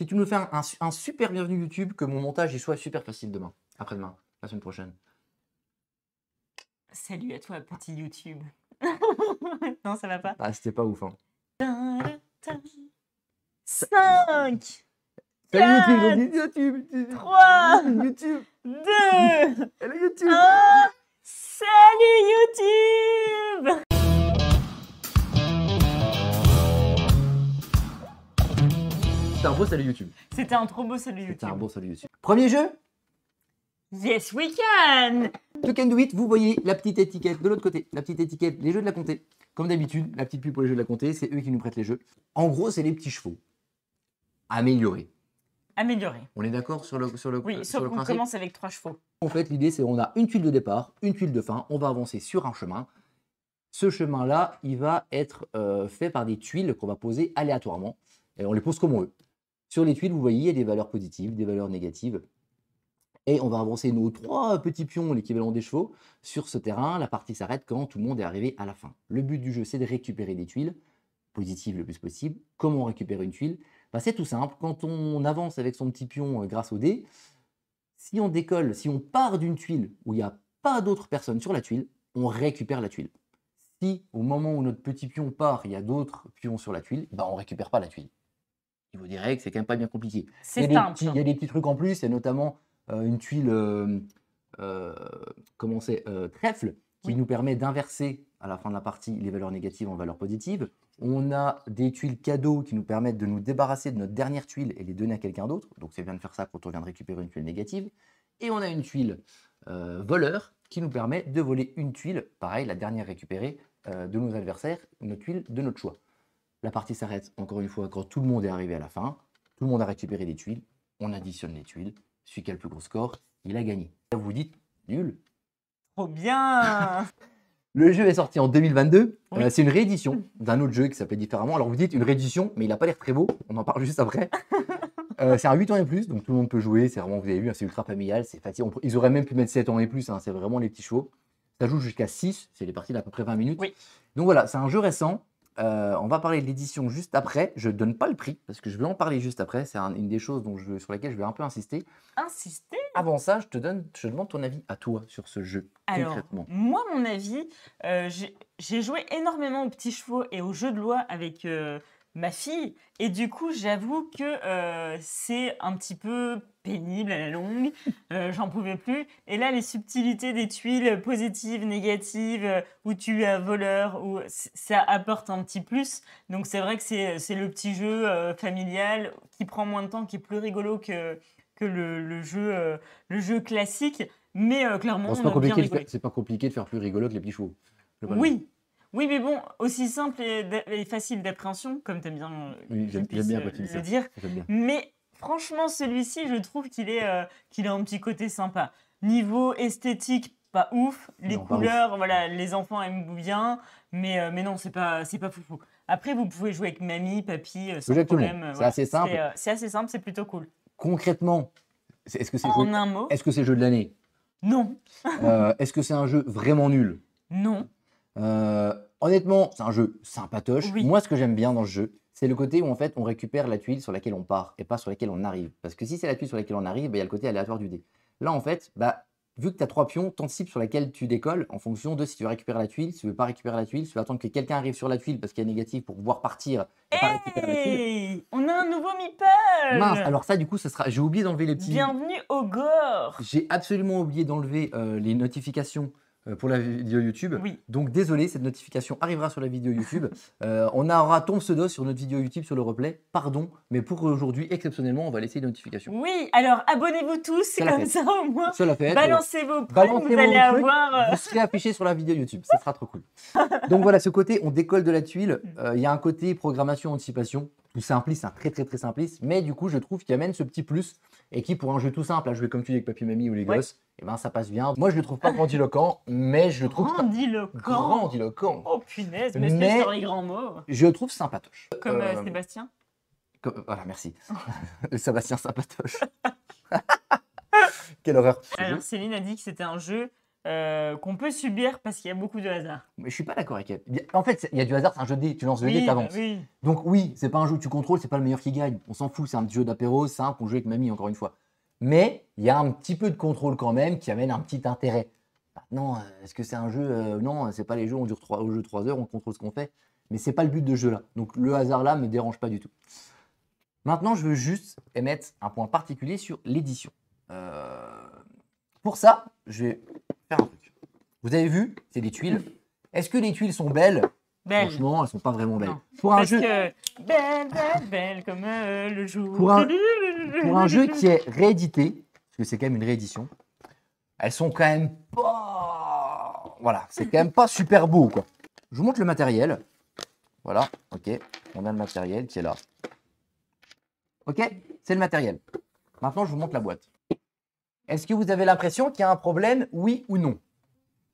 si tu nous fais un super bienvenue YouTube, que mon montage il soit super facile demain, après-demain, la semaine prochaine. Salut à toi, petit YouTube. Non, ça va pas. Ah, c'était pas ouf, hein. 5, Salut YouTube, YouTube, 3, YouTube, 2, hello YouTube. 1. Salut YouTube! C'était un beau salut YouTube. C'était un trop beau salut C'était un YouTube. beau salut YouTube. Premier jeu, Yes, we can! You Can Do It. Vous voyez la petite étiquette de l'autre côté, la petite étiquette, les jeux de la comté. Comme d'habitude, la petite pub pour les jeux de la comté, c'est eux qui nous prêtent les jeux. En gros, c'est les petits chevaux. Améliorés. Amélioré. On est d'accord sur le Oui, sur sauf le qu'on principe. commence avec 3 chevaux. En fait, l'idée, c'est on a une tuile de départ, une tuile de fin, on va avancer sur un chemin. Ce chemin-là, il va être fait par des tuiles qu'on va poser aléatoirement. Et on les pose comme on veut. Sur les tuiles, vous voyez, il y a des valeurs positives, des valeurs négatives. Et on va avancer nos 3 petits pions, l'équivalent des chevaux, sur ce terrain. La partie s'arrête quand tout le monde est arrivé à la fin. Le but du jeu, c'est de récupérer des tuiles positives le plus possible. Comment on récupère une tuile? C'est tout simple. Quand on avance avec son petit pion grâce au dé, si on décolle, si on part d'une tuile où il n'y a pas d'autres personnes sur la tuile, on récupère la tuile. Si au moment où notre petit pion part, il y a d'autres pions sur la tuile, on ne récupère pas la tuile. Il vous dirait que c'est quand même pas bien compliqué. C'est Il y simple. a des petits trucs en plus, il y a notamment une tuile trèfle qui Oui. nous permet d'inverser à la fin de la partie les valeurs négatives en valeurs positives. On a des tuiles cadeaux qui nous permettent de nous débarrasser de notre dernière tuile et les donner à quelqu'un d'autre. Donc c'est bien de faire ça quand on vient de récupérer une tuile négative. Et on a une tuile voleur qui nous permet de voler une tuile, pareil, la dernière récupérée de nos adversaires, une tuile de notre choix. La partie s'arrête encore une fois quand tout le monde est arrivé à la fin. Tout le monde a récupéré des tuiles. On additionne les tuiles. Celui qui a le plus gros score, il a gagné. Vous vous dites, nul. Trop bien! Le jeu est sorti en 2022. Oui. C'est une réédition d'un autre jeu qui s'appelle différemment. Alors vous dites une réédition, mais il n'a pas l'air très beau. On en parle juste après. C'est un 8 ans et plus, donc tout le monde peut jouer. C'est vraiment, vous avez vu, c'est ultra familial. C'est facile. Ils auraient même pu mettre 7 ans et plus. C'est vraiment les petits chevaux. Ça joue jusqu'à 6. C'est les parties d'à peu près 20 minutes. Oui. Donc voilà, c'est un jeu récent. On va parler de l'édition juste après. Je ne donne pas le prix parce que je vais en parler juste après. C'est une des choses sur laquelle je vais un peu insister. Insister? Avant ça, je te demande ton avis à toi sur ce jeu, Alors, concrètement. moi, mon avis, j'ai joué énormément aux petits chevaux et aux jeux de loi avec ma fille. Et du coup, j'avoue que c'est un petit peu pénible à la longue. J'en pouvais plus. Et là, les subtilités des tuiles positives, négatives, où tu as voleur, ça apporte un petit plus. Donc, c'est vrai que c'est le petit jeu familial qui prend moins de temps, qui est plus rigolo que le jeu classique. Mais clairement, Bon, c'est on pas a bien compliqué, rigolé. c'est pas compliqué de faire plus rigolo que les petits chevaux. globalement. Oui, oui, mais bon, aussi simple et facile d'appréhension, comme tu aimes bien Oui, que je j'aime puisse bien quand tu dis ça. le dire. J'aime bien. Mais franchement, celui-ci, je trouve qu'il a un petit côté sympa. Niveau esthétique, pas ouf. Les Non, pas couleurs, voilà, les enfants aiment bien, mais non, c'est pas foufou. Après, vous pouvez jouer avec mamie, papy, sans Jouer avec tout le problème. monde. C'est voilà. assez simple. C'est assez simple, c'est plutôt cool. Concrètement, est-ce que c'est En un mot, le jeu de l'année? non, Est-ce que c'est un jeu vraiment nul? non. Honnêtement, c'est un jeu sympatoche. Oui. Moi, ce que j'aime bien dans ce jeu, c'est le côté où en fait on récupère la tuile sur laquelle on part et pas sur laquelle on arrive. Parce que si c'est la tuile sur laquelle on arrive, il y a le côté aléatoire du dé. Là, en fait, vu que tu as 3 pions, t'anticipes sur laquelle tu décolles en fonction de si tu veux récupérer la tuile, si tu veux pas récupérer la tuile, si tu veux attendre que quelqu'un arrive sur la tuile parce qu'il y a négatif pour pouvoir partir et pas récupérer la tuile. Hey, on a un nouveau meeple! Mince, alors ça, du coup, j'ai oublié d'enlever les petits. Bienvenue au gore! J'ai absolument oublié d'enlever les notifications pour la vidéo YouTube. Oui. Donc désolé, cette notification arrivera sur la vidéo YouTube. On aura ton pseudo sur notre vidéo YouTube sur le replay. Pardon, mais pour aujourd'hui, exceptionnellement, on va laisser les notifications. Oui, alors abonnez-vous tous, c'est l'a comme fait. ça au moins. Ça l'a fait. Balancez vos primes, Balancez vous vos allez trucs, avoir... Vous serez affiché sur la vidéo YouTube, ça sera trop cool. Donc voilà, ce côté, on décolle de la tuile. Il y a un côté programmation, anticipation. Tout simpliste, très simpliste. Mais du coup, je trouve qu'il amène ce petit plus et qui, pour un jeu tout simple, à jouer comme tu dis avec papy, mamie ou les Ouais. gosses, ça passe bien. Moi, je le trouve pas grandiloquent, mais je le trouve Grandiloquent. grandiloquent. Oh punaise, monsieur Mais- sur les grands mots. Je le trouve sympatoche. Comme Sébastien. Voilà, merci. Sébastien sympatoche. Quelle horreur. Alors Céline a dit que c'était un jeu qu'on peut subir parce qu'il y a beaucoup de hasard. Mais je suis pas d'accord avec elle. En fait, il y a du hasard, c'est un jeu de dés. Tu lances le dé, Oui, t'avances. oui. Donc oui, c'est pas un jeu où tu contrôles, c'est pas le meilleur qui gagne. On s'en fout, c'est un petit jeu d'apéro simple qu'on joue avec mamie, encore une fois. Mais il y a un petit peu de contrôle quand même qui amène un petit intérêt. Maintenant, est-ce que c'est un jeu Non, c'est pas les jeux, on dure au jeu 3 heures, on contrôle ce qu'on fait. Mais c'est pas le but de ce jeu-là. Donc le hasard là me dérange pas du tout. Maintenant, je veux juste émettre un point particulier sur l'édition. Pour ça, je vais faire un truc. Vous avez vu, c'est des tuiles. Est-ce que les tuiles sont belles? Belle. Franchement, elles sont pas vraiment belles. Non. Pour un Parce jeu, que belle, belle, belle comme le jour. Pour un jeu qui est réédité, parce que c'est quand même une réédition, elles sont quand même pas. Voilà, c'est quand même pas super beau, quoi. Je vous montre le matériel. Voilà, ok. On a le matériel qui est là. Ok, c'est le matériel. Maintenant, je vous montre la boîte. Est-ce que vous avez l'impression qu'il y a un problème, oui ou non?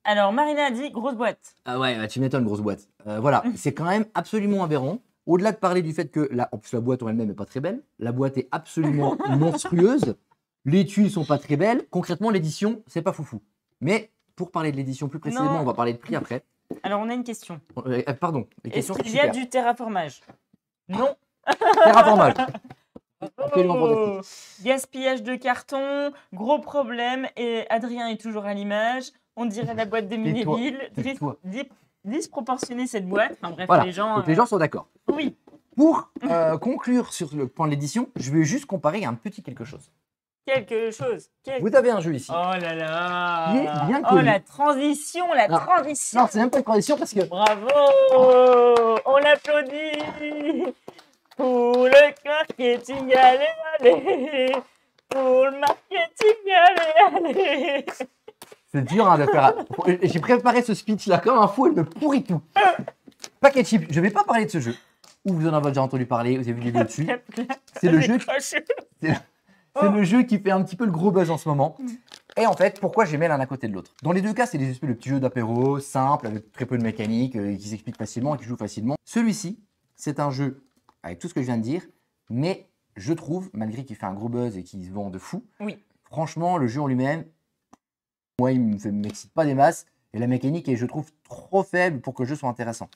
Alors, Marina a dit grosse boîte. Ah ouais, tu m'étonnes, grosse boîte. Voilà, c'est quand même absolument aberrant. Au-delà de parler du fait que en plus la boîte en elle-même n'est pas très belle, la boîte est absolument monstrueuse. Les tuiles sont pas très belles. Concrètement, l'édition, c'est pas foufou. Mais pour parler de l'édition plus précisément, Non. on va parler de prix après. Alors, on a une question. Pardon, les Est-ce questions qu'il y a super. du terraformage? Non. Terraformage. Absolument fantastique. Gaspillage de carton, gros problème. Et Adrien est toujours à l'image. On dirait la boîte de Tais-toi, Mineville. tais-toi. Disproportionner cette boîte. Enfin bref, Voilà, les gens. donc les gens sont d'accord. Oui. Pour conclure sur le point de l'édition, je vais juste comparer un petit quelque chose. Quelque chose. Vous avez un jeu ici. Oh là là. Qui est bien Oh connu. la transition, Non. transition. Non, c'est même pas une transition parce que Bravo. On l'applaudit. Pour le marketing, allez, allez. Pour le marketing, allez, allez. c'est dur hein, de faire. J'ai préparé ce speech-là comme un fou, il me pourrit tout. Packet Chip, je vais pas parler de ce jeu. Ou vous en avez déjà entendu parler, vous avez vu des vidéos dessus. C'est le jeu. C'est le jeu qui fait un petit peu le gros buzz en ce moment. Et en fait, pourquoi je les mets l'un à côté de l'autre? Dans les deux cas, c'est des espèces de petits jeux d'apéro simples, avec très peu de mécanique, qui s'expliquent facilement et qui jouent facilement. Celui-ci, c'est un jeu avec tout ce que je viens de dire, mais je trouve, malgré qu'il fait un gros buzz et qu'il se vend de fou, Oui. franchement, le jeu en lui-même, moi, il ne m'excite pas des masses. Et la mécanique est, je trouve, trop faible pour que le jeu soit intéressant.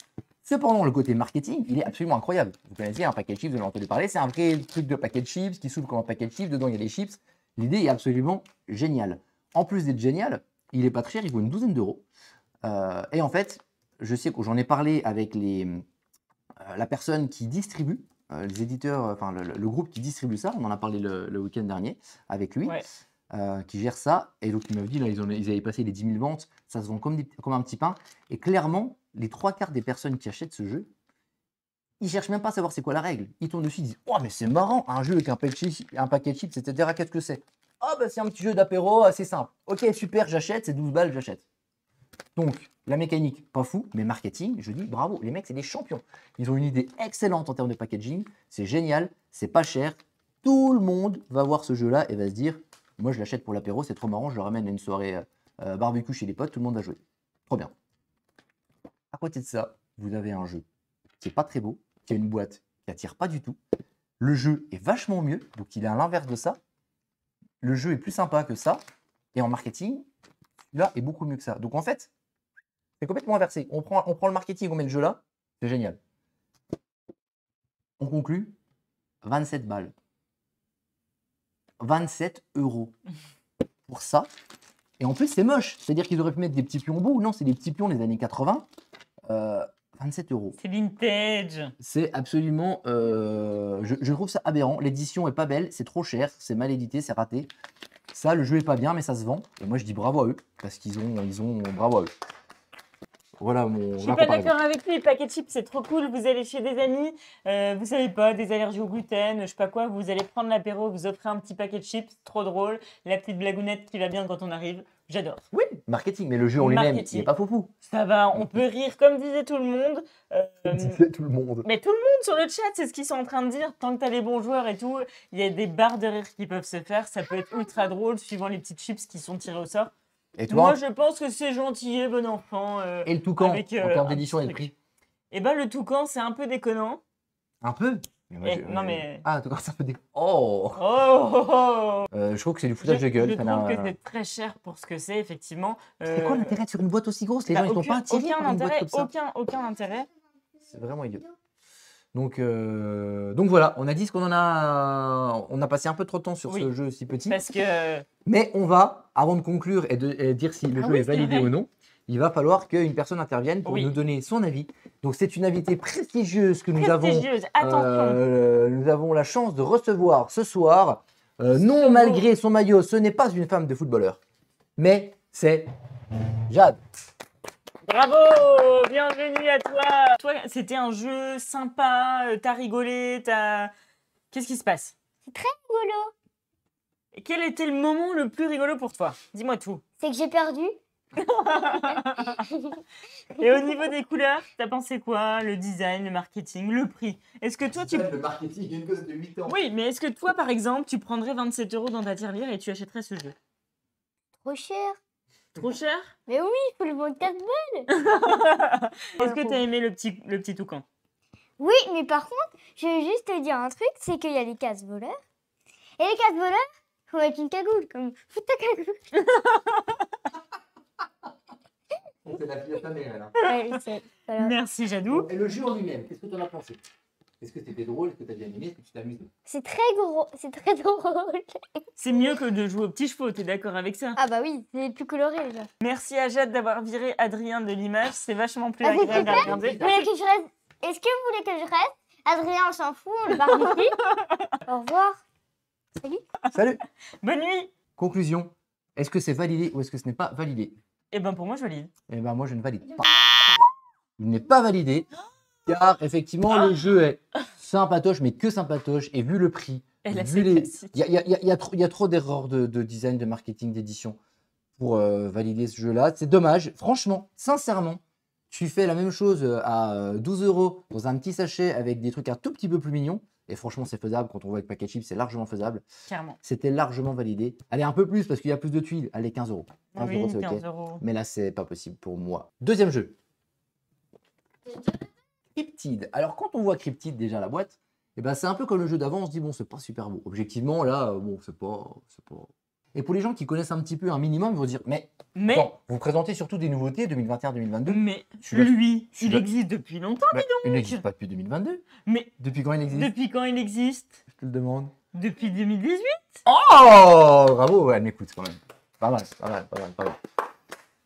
Cependant, le côté marketing, il est absolument incroyable. Vous connaissez un paquet de chips, vous en avez entendu parler, c'est un vrai truc de paquet de chips qui s'ouvre comme un paquet de chips, dedans il y a des chips. L'idée est absolument géniale. En plus d'être génial, il est pas très cher, il vaut une douzaine d'euros. Et en fait, je sais que j'en ai parlé avec la personne qui distribue, les éditeurs, enfin le groupe qui distribue ça, on en a parlé le week-end dernier avec lui. Ouais. Qui gère ça. Et donc, il m'avait dit, là, ils avaient passé les 10 000 ventes, ça se vend comme un petit pain. Et clairement, les 3/4 des personnes qui achètent ce jeu, ils cherchent même pas à savoir c'est quoi la règle. Ils tournent dessus, ils disent, oh, mais c'est marrant, un jeu avec un paquet de chips, etc. Qu'est-ce que c'est? Oh, bah, c'est un petit jeu d'apéro assez simple. Ok, super, j'achète, c'est 12 balles, j'achète. Donc, la mécanique, pas fou, mais marketing, je dis bravo, les mecs, c'est des champions. Ils ont une idée excellente en termes de packaging, c'est génial, c'est pas cher. Tout le monde va voir ce jeu-là et va se dire, moi, je l'achète pour l'apéro, c'est trop marrant, je le ramène à une soirée barbecue chez les potes, tout le monde va jouer. Trop bien. À côté de ça, vous avez un jeu qui n'est pas très beau, qui a une boîte qui attire pas du tout. Le jeu est vachement mieux, donc il est à l'inverse de ça. Le jeu est plus sympa que ça, et en marketing, celui-là est beaucoup mieux que ça. Donc en fait, c'est complètement inversé. On prend le marketing, on met le jeu là, c'est génial. On conclut, 27 balles. 27 euros pour ça. Et en plus, c'est moche. C'est-à-dire qu'ils auraient pu mettre des petits pions au bout. Non, c'est des petits pions des années 80. 27 euros. C'est vintage. C'est absolument. Je trouve ça aberrant. L'édition est pas belle. C'est trop cher. C'est mal édité. C'est raté. Ça, le jeu est pas bien, mais ça se vend. Et moi, je dis bravo à eux. Parce qu'ils ont. Bravo à eux. Voilà mon. Je suis pas d'accord avec lui. Paquet de chips, c'est trop cool. Vous allez chez des amis, vous savez pas, des allergies au gluten, je sais pas quoi. Vous allez prendre l'apéro, vous offrez un petit paquet de chips, trop drôle. La petite blagounette qui va bien quand on arrive. J'adore. Oui, marketing, mais le jeu en lui-même, il n'est pas foufou. Ça va, on peut rire comme disait tout le monde. Disait tout le monde. Mais tout le monde sur le chat, c'est ce qu'ils sont en train de dire. Tant que tu as les bons joueurs et tout, il y a des barres de rire qui peuvent se faire. Ça peut être ultra drôle suivant les petites chips qui sont tirées au sort. Et toi, moi, je pense que c'est gentil, bon enfant. et le toucan, avec, en termes d'édition et de prix? Eh ben, le toucan, c'est un peu déconnant. Un peu? Mais moi, Non mais... Ah, d'accord, ça fait des... Oh! Oh! Je trouve que c'est du foutage de gueule. Je ça trouve n'a- que c'est très cher pour ce que c'est, effectivement. C'est quoi l'intérêt sur une boîte aussi grosse? Les Bah, gens, ils sont pas attirés aucun par une boîte intérêt, comme ça. aucun intérêt. C'est vraiment idiot. Donc voilà, on a dit ce qu'on en a. On a passé un peu trop de temps sur Oui. ce jeu si petit. Parce que... Mais on va, avant de conclure et de dire si le Ah jeu oui, est validé c'est vrai. ou non, il va falloir qu'une personne intervienne pour Oui. nous donner son avis. Donc c'est une invitée prestigieuse que nous avons. Prestigieuse, attention. Nous avons la chance de recevoir ce soir. Non, Ce malgré son maillot, ce n'est pas une femme de footballeur, mais c'est Jade. Bravo! Bienvenue à toi! Toi, c'était un jeu sympa, t'as rigolé, t'as... Qu'est-ce qui se passe? C'est très rigolo. Et quel était le moment le plus rigolo pour toi? Dis-moi tout. C'est que j'ai perdu. Et au niveau des couleurs, t'as pensé quoi? Le design, le marketing, le prix? Est-ce que toi, tu... Le marketing, une gosse de 8 ans. Oui, mais est-ce que toi, par exemple, tu prendrais 27 € dans ta tirelire et tu achèterais ce jeu? Trop cher. Trop cher? Mais oui, il faut le vendre 4 balles. Est-ce que t'as aimé le petit toucan? Oui, mais par contre, je vais juste te dire un truc, c'est qu'il y a les casse-voleurs. Et les casse-voleurs, faut mettre une cagoule, comme fous ta cagoule. C'est la fille à ta mère, elle. Ouais, je sais. Voilà. Merci, Jadou. Et le jeu en lui-même, qu'est-ce que tu en as pensé? Est-ce que c'était drôle? Est-ce que tu as bien aimé? Est-ce que tu t'amuses? C'est très gros, c'est très drôle. C'est mieux que de jouer aux petits chevaux, t'es d'accord avec ça? Ah bah oui, c'est plus coloré déjà. Merci à Jade d'avoir viré Adrien de l'image, c'est vachement plus Ah, c'est agréable à super. regarder. Vous voulez que je reste? Est-ce que vous voulez que je reste? Adrien, on s'en fout, on le barre d'ici. Au revoir. Salut. Salut! Bonne nuit! Conclusion, est-ce que c'est validé ou est-ce que ce n'est pas validé? Eh ben pour moi, je valide. Eh ben moi je ne valide pas. Il n'est pas validé car effectivement le jeu est sympatoche mais que sympatoche et vu le prix, Et là, vu c'est les... classique. il y a trop d'erreurs de design, de marketing, d'édition pour valider ce jeu-là. C'est dommage. Franchement, sincèrement, tu fais la même chose à 12 € dans un petit sachet avec des trucs un tout petit peu plus mignons. Et franchement, c'est faisable. Quand on voit avec Packet Chip, c'est largement faisable. Clairement. C'était largement validé. Allez, un peu plus parce qu'il y a plus de tuiles. Allez, 15 €. 15 Oui, €, c'est 15 OK. €. Mais là, c'est pas possible pour moi. Deuxième jeu. Cryptid. Alors, quand on voit Cryptid déjà la boîte, eh ben, c'est un peu comme le jeu d'avant. On se dit, bon, c'est pas super beau. Objectivement, là, bon, c'est pas. Et pour les gens qui connaissent un petit peu un minimum, ils vont dire, mais Mais, bon, vous présentez surtout des nouveautés 2021-2022. mais Celui-là- lui, il celui-là- existe depuis longtemps. Bah, il n'existe pas depuis 2022. Mais Depuis quand il existe? depuis quand il existe? Je te le demande. Depuis 2018? Oh, bravo, ouais, elle m'écoute quand même. Pas mal, pas mal, pas mal, pas mal.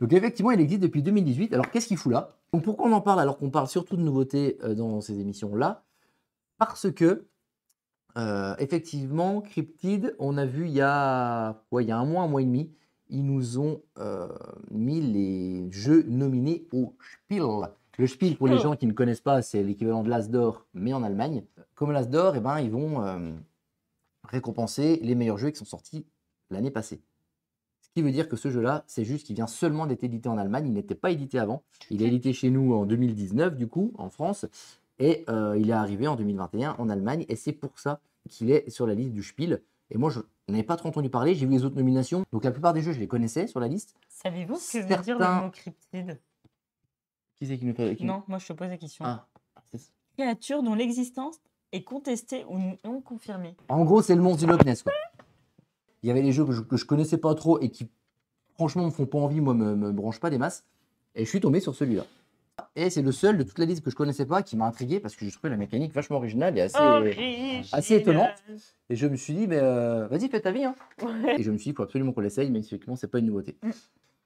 Donc effectivement, il existe depuis 2018. Alors qu'est-ce qu'il fout là? Donc pourquoi on en parle alors qu'on parle surtout de nouveautés dans ces émissions-là? Parce que effectivement, Cryptid, on a vu il y a un mois et demi, ils nous ont mis les jeux nominés au Spiel. Le Spiel, pour les gens qui ne connaissent pas, c'est l'équivalent de l'As d'or, mais en Allemagne. Comme l'As d'or, eh ben, ils vont récompenser les meilleurs jeux qui sont sortis l'année passée. Ce qui veut dire que ce jeu-là, c'est juste qu'il vient seulement d'être édité en Allemagne. Il n'était pas édité avant. Il est édité chez nous en 2019, du coup, en France. Et il est arrivé en 2021 en Allemagne. Et c'est pour ça qu'il est sur la liste du Spiel. Et moi, je n'avais pas trop entendu parler. J'ai vu les autres nominations. Donc la plupart des jeux, je les connaissais sur la liste. Savez-vous ce que veut dire le Certains- mot cryptide? Qui c'est qui nous fait Non, moi je te pose la question. Ah, c'est- Créature dont l'existence est contestée ou non confirmée. En gros, c'est le monstre du Loch Ness, quoi. Il y avait les jeux que je connaissais pas trop et qui, franchement, me font pas envie, moi, me branchent pas des masses. Et je suis tombé sur celui-là. Et c'est le seul de toute la liste que je connaissais pas qui m'a intrigué parce que j'ai trouvé la mécanique vachement originale et assez étonnante. Et je me suis dit, mais vas-y, fais ta vie. Hein. Ouais. Et je me suis dit, il faut absolument qu'on l'essaye, mais effectivement, c'est pas une nouveauté. Mm.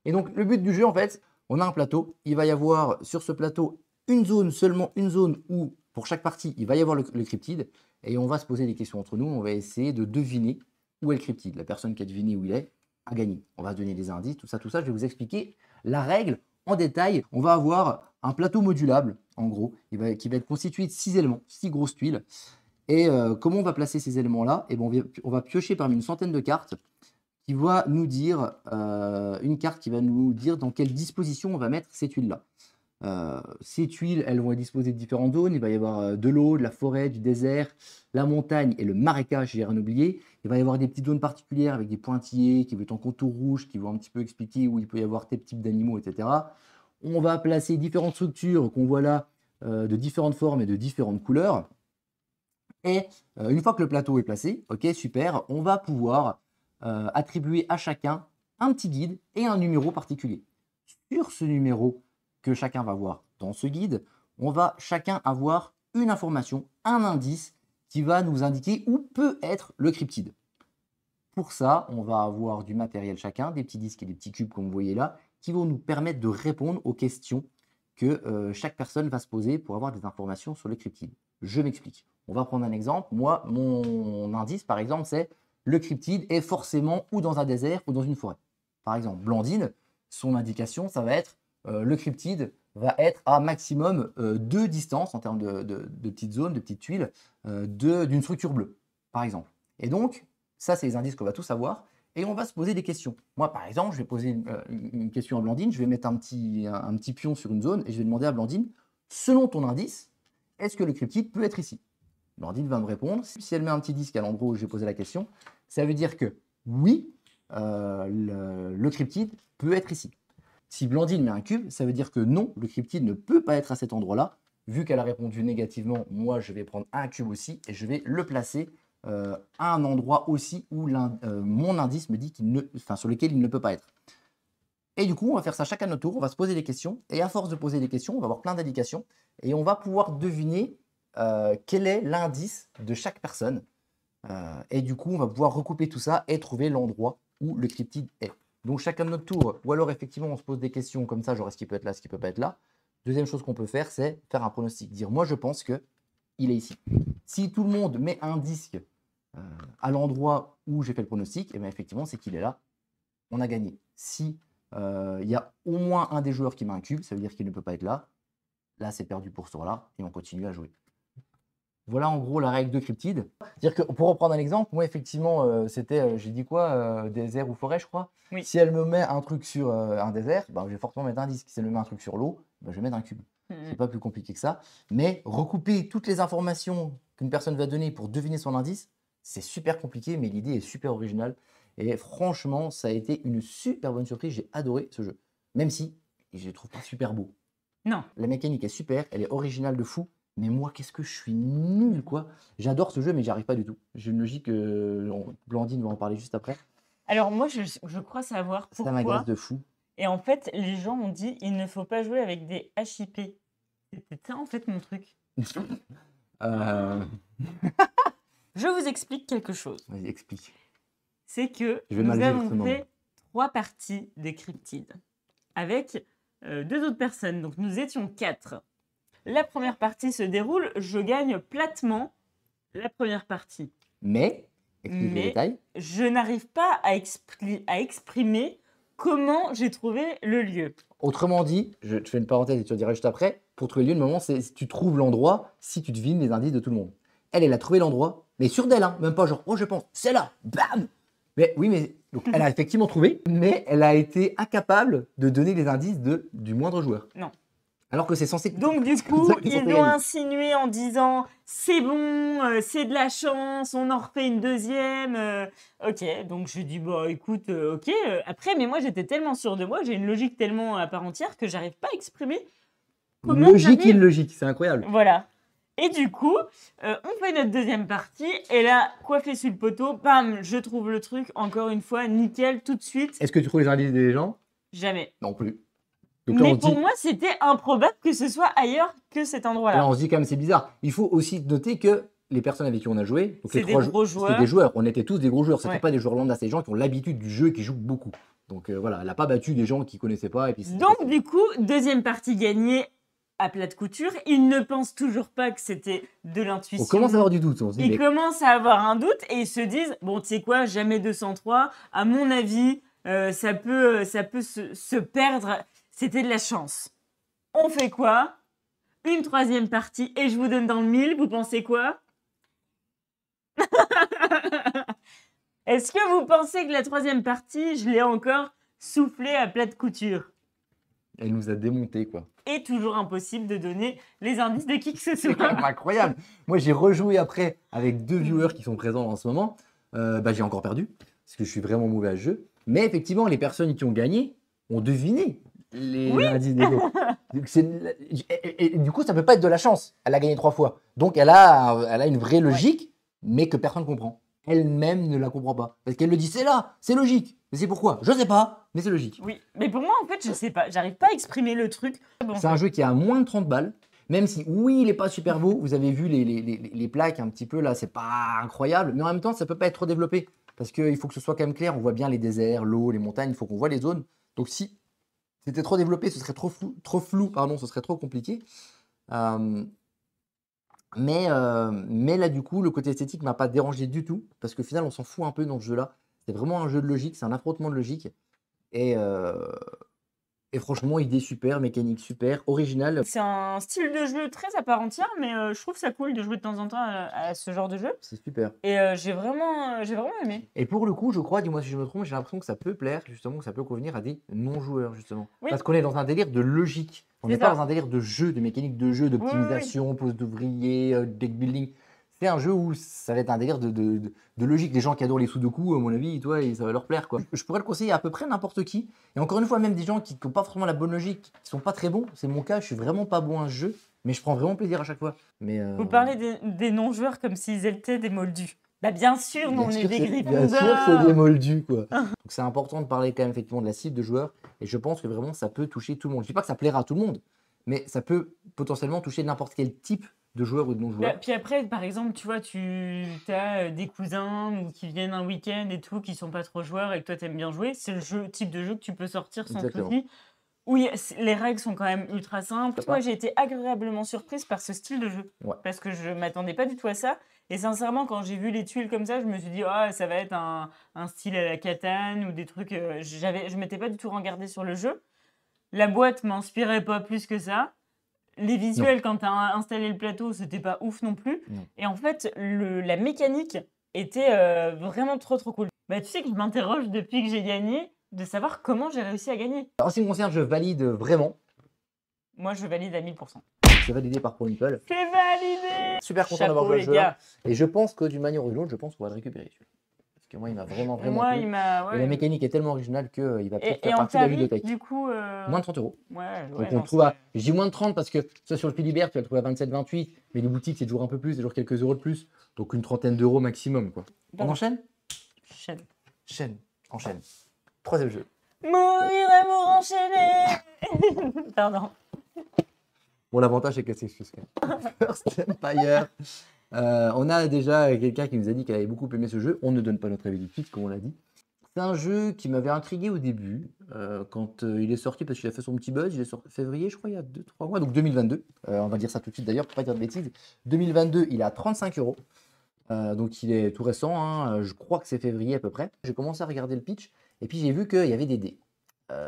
Et donc, le but du jeu, en fait, on a un plateau. Il va y avoir sur ce plateau seulement une zone où, pour chaque partie, il va y avoir le cryptide. Et on va se poser des questions entre nous. On va essayer de deviner où est le cryptide. La personne qui a deviné où il est a gagné. On va donner des indices, tout ça. Je vais vous expliquer la règle en détail. On va avoir un plateau modulable, en gros, qui va être constitué de 6 éléments, 6 grosses tuiles. Et comment on va placer ces éléments-là? Et bon, on va piocher parmi une centaine de cartes qui va nous dire, une carte qui va nous dire dans quelle disposition on va mettre ces tuiles-là. Ces tuiles, elles vont être disposées de différentes zones. Il va y avoir de l'eau, de la forêt, du désert, la montagne et le marécage, j'ai rien oublié. Il va y avoir des petites zones particulières avec des pointillés qui vont être en contour rouge, qui vont un petit peu expliquer où il peut y avoir tel type d'animaux, etc. On va placer différentes structures qu'on voit là, de différentes formes et de différentes couleurs. Et une fois que le plateau est placé, ok, super, on va pouvoir attribuer à chacun un petit guide et un numéro particulier. Sur ce numéro que chacun va voir dans ce guide, on va chacun avoir une information, un indice qui va nous indiquer où peut être le cryptide. Pour ça, on va avoir du matériel chacun, des petits disques et des petits cubes comme vous voyez là, qui vont nous permettre de répondre aux questions que chaque personne va se poser pour avoir des informations sur le cryptide. Je m'explique. On va prendre un exemple. Moi, mon indice, par exemple, c'est le cryptide est forcément ou dans un désert ou dans une forêt. Par exemple, Blandine, son indication, ça va être le cryptide va être à maximum 2 distances en termes de petites zones, de petites tuiles, d'une structure bleue, par exemple. Et donc, ça, c'est les indices qu'on va tous avoir. Et on va se poser des questions. Moi, par exemple, je vais poser une question à Blandine. Je vais mettre un petit pion sur une zone et je vais demander à Blandine, selon ton indice, est-ce que le cryptide peut être ici? Blandine va me répondre. Si elle met un petit disque à l'endroit où j'ai posé la question, ça veut dire que oui, le cryptide peut être ici. Si Blandine met un cube, ça veut dire que non, le cryptide ne peut pas être à cet endroit-là. Vu qu'elle a répondu négativement, moi, je vais prendre un cube aussi et je vais le placer à un endroit aussi où mon indice me dit sur lequel il ne peut pas être. Et du coup, on va faire ça chacun à notre tour, on va se poser des questions, et à force de poser des questions, on va avoir plein d'indications, et on va pouvoir deviner quel est l'indice de chaque personne. Et du coup, on va pouvoir recouper tout ça et trouver l'endroit où le cryptide est. Donc chacun de notre tour, ou alors effectivement, on se pose des questions comme ça, genre est-ce qu'il peut être là, est-ce qu'il peut pas être là. Deuxième chose qu'on peut faire, c'est faire un pronostic, dire moi je pense que il est ici. Si tout le monde met un disque à l'endroit où j'ai fait le pronostic, et bien effectivement, c'est qu'il est là. On a gagné. Si il y a au moins un des joueurs qui met un cube, ça veut dire qu'il ne peut pas être là. Là, c'est perdu pour ce tour-là, et on continue à jouer. Voilà en gros la règle de cryptide. C'est-à-dire que pour reprendre un exemple, moi effectivement, c'était, j'ai dit quoi, désert ou forêt, je crois. Oui. Si elle me met un truc sur un désert, ben, je vais forcément mettre un disque. Si elle me met un truc sur l'eau, ben, je vais mettre un cube. C'est pas plus compliqué que ça. Mais recouper toutes les informations qu'une personne va donner pour deviner son indice, c'est super compliqué, mais l'idée est super originale. Et franchement, ça a été une super bonne surprise. J'ai adoré ce jeu. Même si je ne trouve pas super beau. Non. La mécanique est super, elle est originale de fou. Mais moi, qu'est-ce que je suis nul, quoi. J'adore ce jeu, mais j'y arrive pas du tout. J'ai une logique, Blandine va en parler juste après. Alors moi, je crois savoir Ça pourquoi. m'agace de fou. Et en fait, les gens ont dit il ne faut pas jouer avec des HIP. C'était ça en fait mon truc. Je vous explique quelque chose. Vas-y, explique. C'est que Je vais mal nous vivre ce avons moment. fait 3 parties de Cryptide avec 2 autres personnes. Donc nous étions 4. La première partie se déroule, je gagne platement la première partie. Mais, explique les Mais- détails. Je n'arrive pas à exprimer comment j'ai trouvé le lieu. Autrement dit, je te fais une parenthèse et tu le diras juste après, pour trouver le lieu, le moment, c'est si tu trouves l'endroit, si tu devines les indices de tout le monde. Elle a trouvé l'endroit, mais sûr d'elle, hein, même pas genre, oh je pense, c'est là, bam. Mais oui, mais donc, elle a effectivement trouvé, mais elle a été incapable de donner les indices du moindre joueur. Non. Alors que c'est censé. Donc du c'est comme coup, ça qu'ils sont ils gagner. l'ont insinué en disant c'est bon, c'est de la chance, on en refait une deuxième. Ok, donc je dis bah écoute, ok. Après, mais moi j'étais tellement sûre de moi, j'ai une logique tellement à part entière que j'arrive pas à exprimer comment Logique, j'arrive. illogique, c'est incroyable. Voilà. Et du coup, on fait notre deuxième partie et là, coiffé sur le poteau, bam, je trouve le truc encore une fois nickel tout de suite. Est-ce que tu trouves les indices des gens? Jamais. Non plus. Donc là, Mais on se pour dit, moi, c'était improbable que ce soit ailleurs que cet là, endroit-là. on se dit quand même c'est bizarre. Il faut aussi noter que les personnes avec qui on a joué, donc C'est les des 3 gros c'était joueurs. des joueurs. On était tous des gros joueurs. C'était Ouais. pas des joueurs lambda, c'est des gens qui ont l'habitude du jeu et qui jouent beaucoup. Donc voilà, elle n'a pas battu des gens qui connaissaient pas. Et puis Donc du coup, deuxième partie gagnée à plat de couture. Il ne pense toujours pas que c'était de l'intuition. on commence à avoir du doute. On se dit, Ils mais commencent à avoir un doute et ils se disent bon, tu sais quoi, jamais 203. À mon avis, ça peut se perdre. C'était de la chance. On fait quoi? Une troisième partie et je vous donne dans le mille. Vous pensez quoi? Est-ce que vous pensez que la troisième partie, je l'ai encore soufflée à plat de couture? elle nous a démonté quoi. Et toujours impossible de donner les indices de qui que ce C'est quand soit. même incroyable. Moi, j'ai rejoué après avec 2 viewers qui sont présents en ce moment. J'ai encore perdu parce que je suis vraiment mauvais à ce jeu. Mais effectivement, les personnes qui ont gagné ont deviné les indices des autres. Donc, et du coup, ça peut pas être de la chance. Elle a gagné 3 fois. Donc, elle a une vraie logique, mais que personne ne comprend. Elle-même ne la comprend pas. Parce qu'elle le dit, c'est là, c'est logique. Mais c'est pourquoi? Je sais pas, mais c'est logique. Oui, mais pour moi, en fait, je sais pas. J'arrive pas à exprimer le truc. Bon, C'est un jeu qui a moins de 30 balles. Même si, oui, il est pas super beau. Vous avez vu les plaques un petit peu là, c'est pas incroyable. Mais en même temps, ça peut pas être trop développé. Parce qu'il faut que ce soit quand même clair. On voit bien les déserts, l'eau, les montagnes. Il faut qu'on voit les zones. Donc, si c'était trop développé, ce serait trop flou, pardon, ce serait trop compliqué. Mais là, du coup, le côté esthétique m'a pas dérangé du tout. Parce qu'au final, on s'en fout un peu dans ce jeu-là. C'est vraiment un jeu de logique, c'est un affrontement de logique. Et franchement, idée super, mécanique super, originale. c'est un style de jeu très à part entière, mais je trouve ça cool de jouer de temps en temps à ce genre de jeu. C'est super. Et j'ai vraiment aimé. Et pour le coup, je crois, dis-moi si je me trompe, j'ai l'impression que ça peut plaire, justement, que ça peut convenir à des non-joueurs, justement. Oui. Parce qu'on est dans un délire de logique. On C'est n'est pas ça. dans un délire de jeu, de mécanique de jeu, d'optimisation, pose d'ouvrier, deck building. C'est un jeu où ça va être un délire de logique. Les gens qui adorent les sudoku, à mon avis, toi, ça va leur plaire, quoi. Je pourrais le conseiller à peu près n'importe qui. Et encore une fois, même des gens qui n'ont pas forcément la bonne logique, qui sont pas très bons. C'est mon cas, je suis vraiment pas bon à ce jeu, mais je prends vraiment plaisir à chaque fois. Mais, Vous parlez des non-joueurs comme s'ils étaient des moldus. Bah bien sûr, nous on est des Bien sûr, c'est des Gryffondors. moldus, quoi. Donc c'est important de parler quand même effectivement de la cible de joueurs. Et je pense que vraiment ça peut toucher tout le monde. Je dis pas que ça plaira à tout le monde, mais ça peut potentiellement toucher n'importe quel type de joueur ou de Bah, non-joueur. puis après, par exemple, tu vois, tu as des cousins ou qui viennent un week-end et tout, qui sont pas trop joueurs et que toi t'aimes bien jouer. C'est le type de jeu que tu peux sortir sans Exactement. souci. Oui, les règles sont quand même ultra simples. Sympa. Moi, j'ai été agréablement surprise par ce style de jeu. Ouais. Parce que je m'attendais pas du tout à ça. Et sincèrement, quand j'ai vu les tuiles comme ça, je me suis dit, ah, ça va être un style à la Catane ou des trucs. Je m'étais pas du tout regardé sur le jeu. La boîte m'inspirait pas plus que ça. Les visuels, quand tu as installé le plateau, c'était pas ouf non plus. Non. Et en fait, la mécanique était vraiment trop cool. Bah, tu sais que je m'interroge depuis que j'ai gagné de savoir comment j'ai réussi à gagner. En ce qui me concerne, je valide vraiment. Moi, je valide à 1000%. C'est validé par ProNipple. C'est validé! Super content d'avoir Chapeau, joué à les ce jeu-là. gars. Et je pense que d'une manière ou d'une autre, je pense qu'on va le récupérer celui-là. Parce que moi, il m'a vraiment Moi, plu. il m'a. Et ouais. la mécanique est tellement originale qu'il va peut-être Et faire en partie de la tarif, bibliothèque. du coup. Moins de 30 €. Ouais, Donc ouais, on non, le trouve à, c'est- je dis moins de 30 parce que ça sur le Philibert, tu vas le trouver à 27-28, mais les boutiques c'est toujours un peu plus, c'est toujours quelques euros de plus, donc une trentaine d'euros maximum, quoi. On Pardon. enchaîne? Chaîne. Enchaîne. Troisième jeu. Mourir amour enchaîné! Pardon. Bon, l'avantage c'est que c'est juste First Empire. On a déjà quelqu'un qui nous a dit qu'elle avait beaucoup aimé ce jeu. On ne donne pas notre avis tout de suite, comme on l'a dit. C'est un jeu qui m'avait intrigué au début, quand il est sorti, parce qu'il a fait son petit buzz. Il est sorti en février, je crois, il y a 2-3 mois, donc 2022. On va dire ça tout de suite d'ailleurs, pour pas dire de bêtises. 2022, il est à 35 €. Donc il est tout récent, hein. Je crois que c'est février à peu près. J'ai commencé à regarder le pitch, et puis j'ai vu qu'il y avait des dés.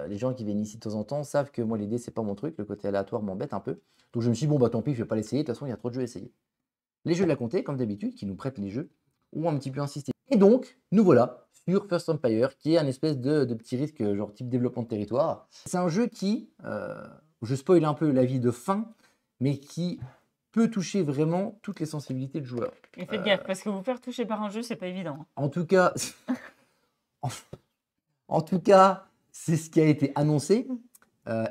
Les gens qui viennent ici de temps en temps savent que moi les dés c'est pas mon truc, le côté aléatoire m'embête un peu. Donc je me suis dit, bon bah tant pis, je vais pas l'essayer, de toute façon il y a trop de jeux à essayer. Les jeux de la comté, comme d'habitude, qui nous prêtent les jeux, ont un petit peu insisté. Et donc, nous voilà sur First Empire, qui est un espèce de petit risque, genre type développement de territoire. C'est un jeu qui, je spoil un peu la vie de fin, mais qui peut toucher vraiment toutes les sensibilités de joueurs. Et faites gaffe, parce que vous faire toucher par un jeu, c'est pas évident. hein. En tout cas, en tout cas, c'est ce qui a été annoncé.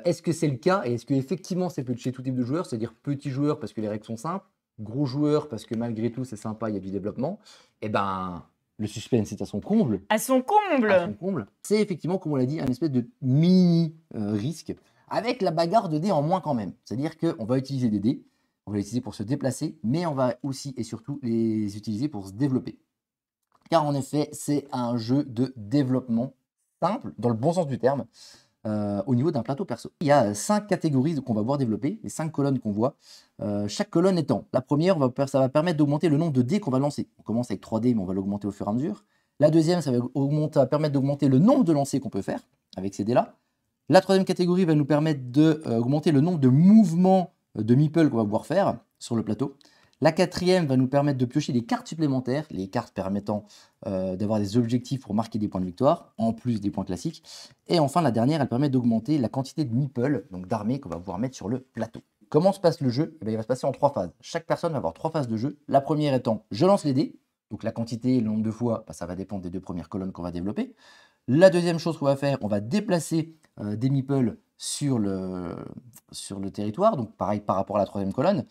Est-ce que c'est le cas et est-ce qu'effectivement c'est peut toucher tout type de joueurs, c'est-à-dire petits joueurs parce que les règles sont simples, gros joueurs parce que malgré tout c'est sympa, il y a du développement. Eh ben, le suspense est à son comble. À son comble! À son comble. C'est effectivement, comme on l'a dit, un espèce de mini risque avec la bagarre de dés en moins quand même. C'est-à-dire qu'on va utiliser des dés, on va les utiliser pour se déplacer, mais on va aussi et surtout les utiliser pour se développer. Car en effet, c'est un jeu de développement simple, dans le bon sens du terme, au niveau d'un plateau perso. Il y a 5 catégories qu'on va pouvoir développer, les 5 colonnes qu'on voit. Chaque colonne étant, la première, ça va permettre d'augmenter le nombre de dés qu'on va lancer. On commence avec 3 dés, mais on va l'augmenter au fur et à mesure. La deuxième, ça va permettre d'augmenter le nombre de lancers qu'on peut faire avec ces dés-là. La troisième catégorie va nous permettre d'augmenter le nombre de mouvements de meeple qu'on va pouvoir faire sur le plateau. La quatrième va nous permettre de piocher des cartes supplémentaires, les cartes permettant d'avoir des objectifs pour marquer des points de victoire, en plus des points classiques. Et enfin, la dernière, elle permet d'augmenter la quantité de meeple, donc d'armées qu'on va pouvoir mettre sur le plateau. Comment se passe le jeu? Il va se passer en 3 phases. Chaque personne va avoir 3 phases de jeu. La première étant, je lance les dés. Donc la quantité et le nombre de fois, ça va dépendre des 2 premières colonnes qu'on va développer. La deuxième chose qu'on va faire, on va déplacer des meeples sur le territoire, donc pareil par rapport à la troisième colonne.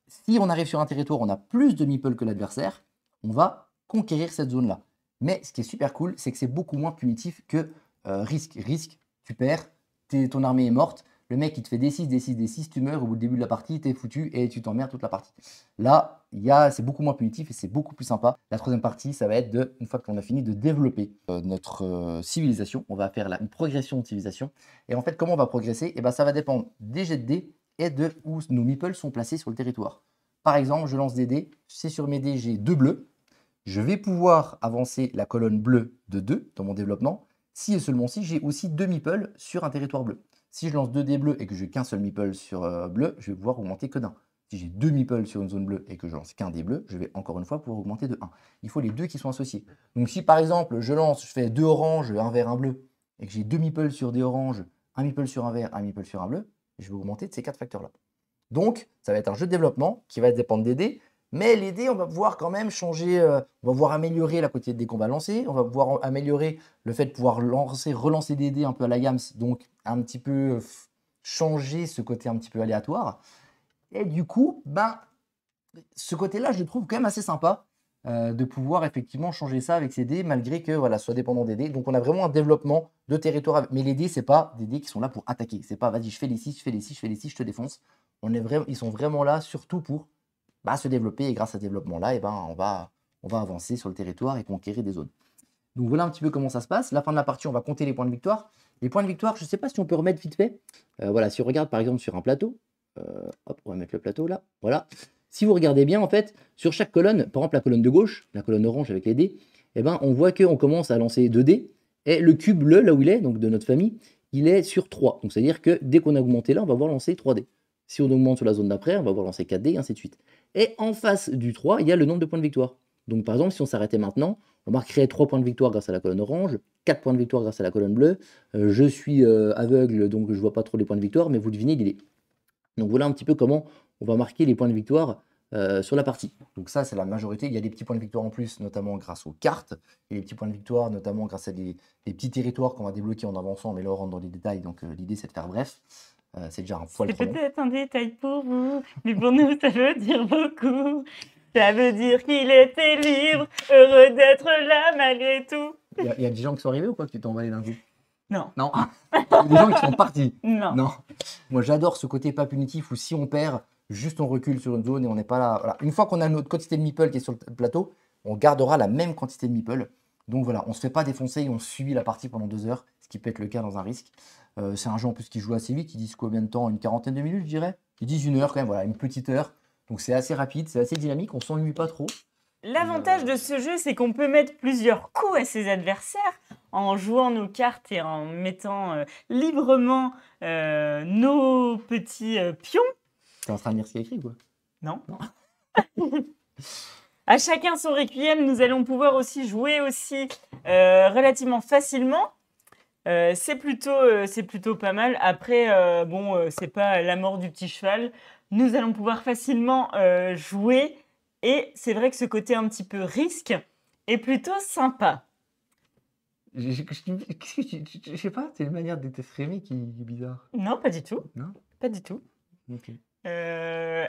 Si on arrive sur un territoire où on a plus de meeples que l'adversaire, on va conquérir cette zone-là. Mais ce qui est super cool, c'est que c'est beaucoup moins punitif que risque. Risque, tu perds, ton armée est morte, le mec il te fait D6, D6, D6, tu meurs au bout du début de la partie, t'es foutu et tu t'emmerdes toute la partie. Là, c'est beaucoup moins punitif et c'est beaucoup plus sympa. La troisième partie, ça va être une fois qu'on a fini de développer notre civilisation, on va faire une progression de civilisation. Et en fait, comment on va progresser? Et ben, ça va dépendre des jets de dés et de où nos meeples sont placés sur le territoire. Par exemple, je lance des dés, c'est sur mes dés, j'ai 2 bleus. Je vais pouvoir avancer la colonne bleue de 2 dans mon développement, si et seulement si j'ai aussi 2 meeples sur un territoire bleu. Si je lance 2 dés bleus et que j'ai qu'un seul meeple sur bleu, je vais pouvoir augmenter que d'1. Si j'ai 2 meeples sur une zone bleue et que je lance qu'un dé bleu, je vais encore une fois pouvoir augmenter de 1. Il faut les deux qui sont associés. Donc si par exemple, je fais 2 oranges, un vert, un bleu, et que j'ai 2 meeples sur des oranges, un meeple sur un vert, un meeple sur un bleu, je vais augmenter de ces 4 facteurs-là. Donc, ça va être un jeu de développement qui va dépendre des dés, mais les dés, on va pouvoir quand même changer, on va pouvoir améliorer la quantité de dés qu'on va lancer, on va pouvoir améliorer le fait de pouvoir relancer des dés un peu à la Yams, donc un petit peu changer ce côté un petit peu aléatoire. Et du coup, ce côté-là, je le trouve quand même assez sympa de pouvoir effectivement changer ça avec ces dés, malgré que voilà, soit dépendant des dés. Donc on a vraiment un développement de territoire. Mais les dés, c'est pas des dés qui sont là pour attaquer. C'est pas vas-y, je fais les 6, je fais les 6, je fais les 6, je te défonce. Ils sont vraiment là surtout pour se développer. Et grâce à ce développement-là, on va avancer sur le territoire et conquérir des zones. Donc voilà un petit peu comment ça se passe. La fin de la partie, on va compter les points de victoire. Les points de victoire, je ne sais pas si on peut remettre vite fait. Voilà, si on regarde par exemple sur un plateau, hop, on va mettre le plateau là, voilà. Si vous regardez bien, en fait, sur chaque colonne, par exemple la colonne de gauche, la colonne orange avec les dés, on voit qu'on commence à lancer 2 dés, et le cube bleu, là où il est, donc de notre famille, il est sur 3. Donc c'est-à-dire que dès qu'on a augmenté là, on va pouvoir lancer 3 dés. Si on augmente sur la zone d'après, on va pouvoir lancer 4 dés, et ainsi de suite. Et en face du 3, il y a le nombre de points de victoire. Donc par exemple, si on s'arrêtait maintenant, on marquerait 3 points de victoire grâce à la colonne orange, 4 points de victoire grâce à la colonne bleue. Je suis aveugle, donc je ne vois pas trop les points de victoire, mais vous devinez l'idée. Donc voilà un petit peu comment on va marquer les points de victoire sur la partie. Donc ça, c'est la majorité. Il y a des petits points de victoire en plus, notamment grâce aux cartes, et des petits points de victoire, notamment grâce à des petits territoires qu'on va débloquer en avançant, mais là, on rentre dans les détails, donc l'idée, c'est de faire bref. C'est déjà un poil trop long. C'est peut-être un détail pour vous, mais pour nous, ça veut dire beaucoup. Ça veut dire qu'il était libre, heureux d'être là malgré tout. Il y a des gens qui sont arrivés ou quoi que tu t'es emballé d'un coup? Non. Non. Il y a des gens qui sont partis. Non. Non. Moi, j'adore ce côté pas punitif où si on perd, juste on recule sur une zone et on n'est pas là. Voilà. Une fois qu'on a notre quantité de meeple qui est sur le plateau, on gardera la même quantité de meeple. Donc voilà, on ne se fait pas défoncer et on subit la partie pendant 2 heures, ce qui peut être le cas dans un risque. C'est un jeu en plus qui joue assez vite. Ils disent combien de temps? Une quarantaine de minutes, je dirais. Ils disent 1 heure quand même, voilà, une petite heure. Donc c'est assez rapide, c'est assez dynamique, on s'ennuie pas trop. L'avantage de ce jeu, c'est qu'on peut mettre plusieurs coups à ses adversaires en jouant nos cartes et en mettant librement nos petits pions. T'es en train de lire ce qu'il y a écrit, quoi? Non. À chacun son requiem, nous allons pouvoir aussi jouer relativement facilement. C'est plutôt pas mal. Après, c'est pas la mort du petit cheval. Nous allons pouvoir facilement jouer. Et c'est vrai que ce côté un petit peu risque est plutôt sympa. Je sais pas, c'est une manière de t'exprimer qui est bizarre. Non, pas du tout. Non? Pas du tout. Ok.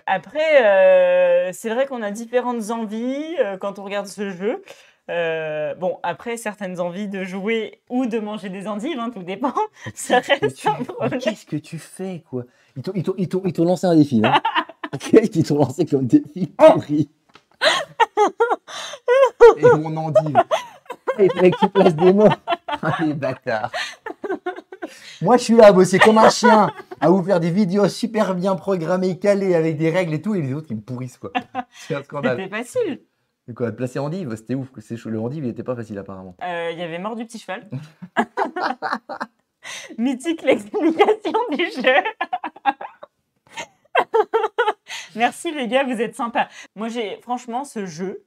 Après, c'est vrai qu'on a différentes envies quand on regarde ce jeu. Après, certaines envies de jouer ou de manger des endives, tout dépend. Ça reste un problème. Qu'est-ce que tu fais, quoi? Ils t'ont lancé un défi, non? Ils t'ont lancé comme défi pourri. Et mon endive. Il fallait que tu places des mots. Ah, les bâtards. Moi, je suis là à bosser comme un chien, à vous faire des vidéos super bien programmées, calées, avec des règles et tout, et les autres, ils me pourrissent, quoi. C'est un scandale. C'était facile. Et quoi, de placer endive, c'était ouf. Le endive, il était pas facile, apparemment. Il y avait mort du petit cheval. Mythique l'explication du jeu. Merci les gars, vous êtes sympas. Moi, franchement, ce jeu,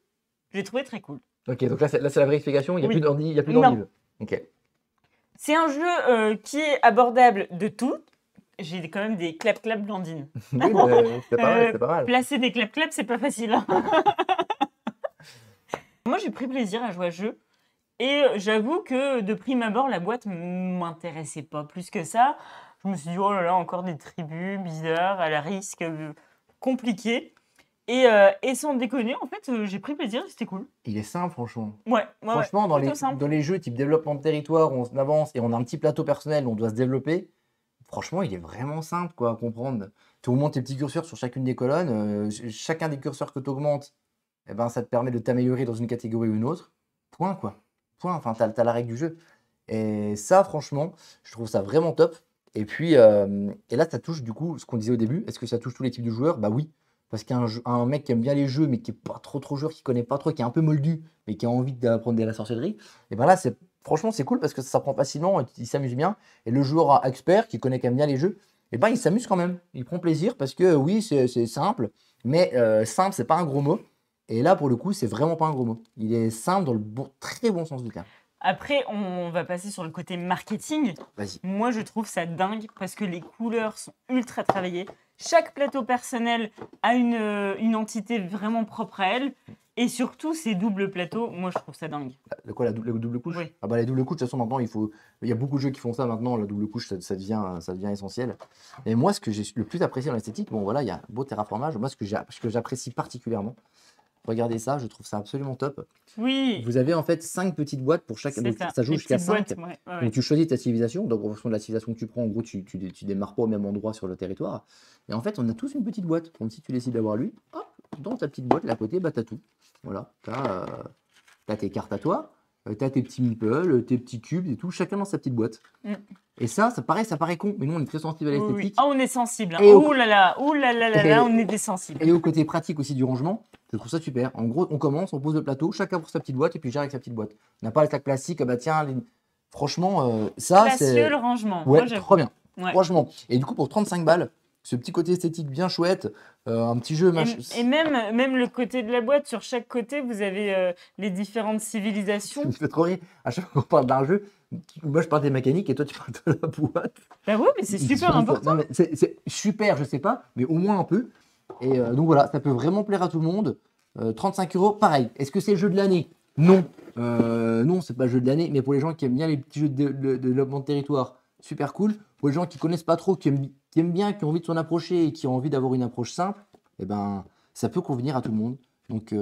j'ai trouvé très cool. Ok, donc là, c'est la vérification, il n'y a Oui. plus d'endive, il n'y a plus d'endive. Ok. C'est un jeu qui est abordable de tout. J'ai quand même des clap-clap Blandine. Oui, c'est pas mal, c'est pas mal. Placer des clap-clap, c'est pas facile. Moi, j'ai pris plaisir à jouer à ce jeu. Et j'avoue que de prime abord, la boîte m'intéressait pas plus que ça. Je me suis dit, oh là là, encore des tribus bizarres, à la risque, compliqué. Et sans déconner, en fait, j'ai pris plaisir, c'était cool. Il est simple, franchement. Ouais, ouais, Franchement, plutôt simple. dans les jeux type développement de territoire, où on avance et on a un petit plateau personnel où on doit se développer, franchement, il est vraiment simple quoi, à comprendre. Tu augmentes tes petits curseurs sur chacune des colonnes. Chacun des curseurs que tu augmentes, eh ben, ça te permet de t'améliorer dans une catégorie ou une autre. Point, quoi. Point. Enfin, tu as la règle du jeu. Et ça, franchement, je trouve ça vraiment top. Et puis, et là, ça touche du coup ce qu'on disait au début. Est-ce que ça touche tous les types de joueurs? Bah oui. Parce un mec qui aime bien les jeux, mais qui est pas trop joueur, qui connaît pas trop, qui est un peu moldu, mais qui a envie d'apprendre de la sorcellerie, et ben là, franchement, c'est cool parce que ça s'apprend facilement, il s'amuse bien. Et le joueur expert, qui connaît quand même bien les jeux, et ben il s'amuse quand même. Il prend plaisir parce que oui, c'est simple, mais simple, c'est pas un gros mot. Et là, pour le coup, c'est vraiment pas un gros mot. Il est simple dans le très bon sens du terme. Après, on va passer sur le côté marketing. Vas-y. Moi, je trouve ça dingue parce que les couleurs sont ultra travaillées. Chaque plateau personnel a une entité vraiment propre à elle. Et surtout, ces doubles plateaux, moi, je trouve ça dingue. De quoi, la double couche? Oui. Ah bah, les doubles couches, de toute façon, maintenant, il y a beaucoup de jeux qui font ça maintenant. La double couche, ça devient essentiel. Et moi, ce que j'ai le plus apprécié dans l'esthétique, bon, voilà, il y a un beau terraformage. Moi, ce que j'apprécie particulièrement, regardez ça, je trouve ça absolument top. Oui, Vous avez en fait 5 petites boîtes pour chaque. c'est Donc, ça. ça joue Les jusqu'à petites 5. boîtes, ouais. Donc tu choisis ta civilisation. Donc en fonction de la civilisation que tu prends, en gros, tu démarres pas au même endroit sur le territoire. Et en fait, on a tous une petite boîte. Donc si tu décides d'avoir lui, hop, dans ta petite boîte, là à côté, bah, tu as tout. Voilà. Tu as tes cartes à toi, tu as tes petits meeples, tes petits cubes et tout, chacun dans sa petite boîte. Mm. Et ça paraît con, mais nous on est très sensible à Oui, l'esthétique. oui. Ah, on est sensible. Hein. Et Ouh là là, on est des sensibles. Et au côté pratique aussi du rangement, je trouve ça super. En gros, on commence, on pose le plateau, chacun pour sa petite boîte et puis gère avec sa petite boîte. On n'a pas le sac plastique, ah bah tiens, franchement, ça Classieux c'est. le rangement. Ouais, Moi, j'avoue. trop bien. Ouais. Franchement. Et du coup, pour 35 balles, ce petit côté esthétique bien chouette, un petit jeu. Et même le côté de la boîte, sur chaque côté, vous avez les différentes civilisations. Ça me fait trop rire. À chaque fois qu'on parle d'un jeu, moi je parle des mécaniques et toi tu parles de la boîte. Bah ouais, mais c'est super important. Non, mais c'est super, je sais pas, mais au moins un peu. Et donc voilà, ça peut vraiment plaire à tout le monde. 35 €, pareil. Est-ce que c'est le jeu de l'année? Non. Non, c'est pas le jeu de l'année, mais pour les gens qui aiment bien les petits jeux de développement de territoire, super cool. Pour les gens qui connaissent pas trop, qui aiment bien, qui ont envie de s'en approcher et qui ont envie d'avoir une approche simple, eh ben, ça peut convenir à tout le monde. Donc,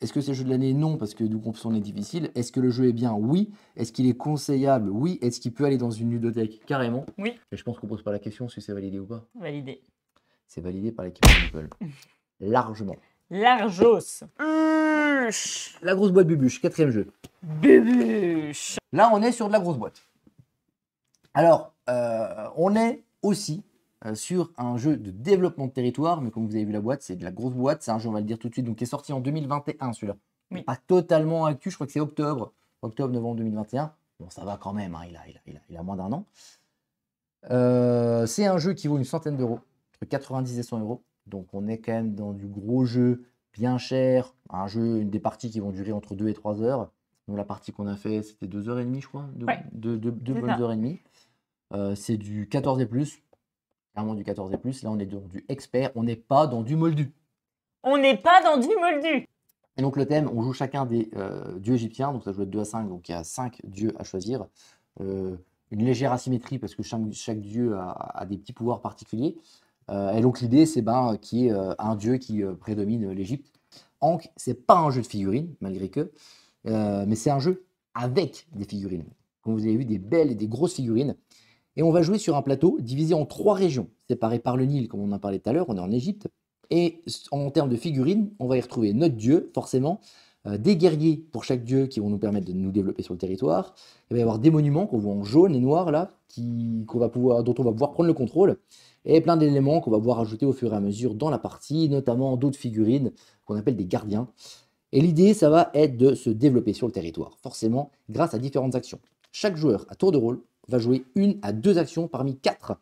est-ce que c'est le jeu de l'année? Non, parce que nous on est difficile. Est-ce que le jeu est bien? Oui. Est-ce qu'il est conseillable? Oui. Est-ce qu'il peut aller dans une ludothèque? Carrément. Oui. Et je pense qu'on pose pas la question si c'est validé ou pas. Validé. C'est validé par l'équipe de Meeple. Largement. Largos. La grosse boîte Bubuche, 4e jeu. Bubuche. Là, on est sur de la grosse boîte. Alors, on est aussi sur un jeu de développement de territoire, mais comme vous avez vu la boîte, c'est de la grosse boîte. C'est un jeu, on va le dire tout de suite, donc qui est sorti en 2021 celui-là. Oui. Pas totalement actu, je crois que c'est octobre-novembre 2021. Bon, ça va quand même, hein, il a moins d'un an. C'est un jeu qui vaut une centaine d'euros, entre 90 et 100 €. Donc on est quand même dans du gros jeu, bien cher, un jeu, des parties qui vont durer entre 2 et 3 heures. Donc la partie qu'on a fait, c'était 2h30, je crois, Ouais, deux bonnes ça. heures et demie. C'est du 14 et plus, clairement du 14 et plus. Là, on est dans du expert, on n'est pas dans du moldu. On n'est pas dans du moldu. Et donc le thème, on joue chacun des dieux égyptiens, donc ça joue à 2 à 5, donc il y a 5 dieux à choisir. Une légère asymétrie parce que chaque dieu a des petits pouvoirs particuliers. Et donc l'idée, c'est qu'il y ait un dieu qui prédomine l'Égypte. Ankh, c'est pas un jeu de figurines, malgré que, mais c'est un jeu avec des figurines. Comme vous avez vu, des belles et des grosses figurines. Et on va jouer sur un plateau divisé en 3 régions, séparées par le Nil, comme on en parlait tout à l'heure, on est en Égypte. Et en termes de figurines, on va y retrouver notre dieu, forcément, des guerriers pour chaque dieu qui vont nous permettre de nous développer sur le territoire. Il va y avoir des monuments qu'on voit en jaune et noir, là, dont on va pouvoir prendre le contrôle. Et plein d'éléments qu'on va pouvoir ajouter au fur et à mesure dans la partie, notamment d'autres figurines qu'on appelle des gardiens. Et l'idée, ça va être de se développer sur le territoire, forcément, grâce à différentes actions. Chaque joueur, à tour de rôle, va jouer 1 à 2 actions parmi 4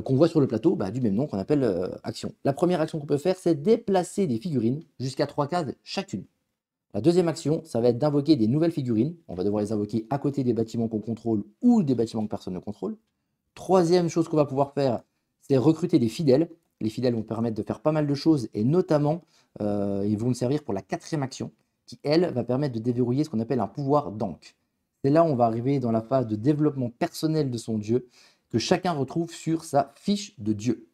qu'on voit sur le plateau, du même nom qu'on appelle action. La première action qu'on peut faire, c'est déplacer des figurines jusqu'à 3 cases chacune. La deuxième action, ça va être d'invoquer des nouvelles figurines. On va devoir les invoquer à côté des bâtiments qu'on contrôle ou des bâtiments que personne ne contrôle. Troisième chose qu'on va pouvoir faire, c'est recruter des fidèles. Les fidèles vont permettre de faire pas mal de choses et notamment, ils vont nous servir pour la 4e action qui, elle, va permettre de déverrouiller ce qu'on appelle un pouvoir d'Ankh. C'est là où on va arriver dans la phase de développement personnel de son dieu que chacun retrouve sur sa fiche de dieu.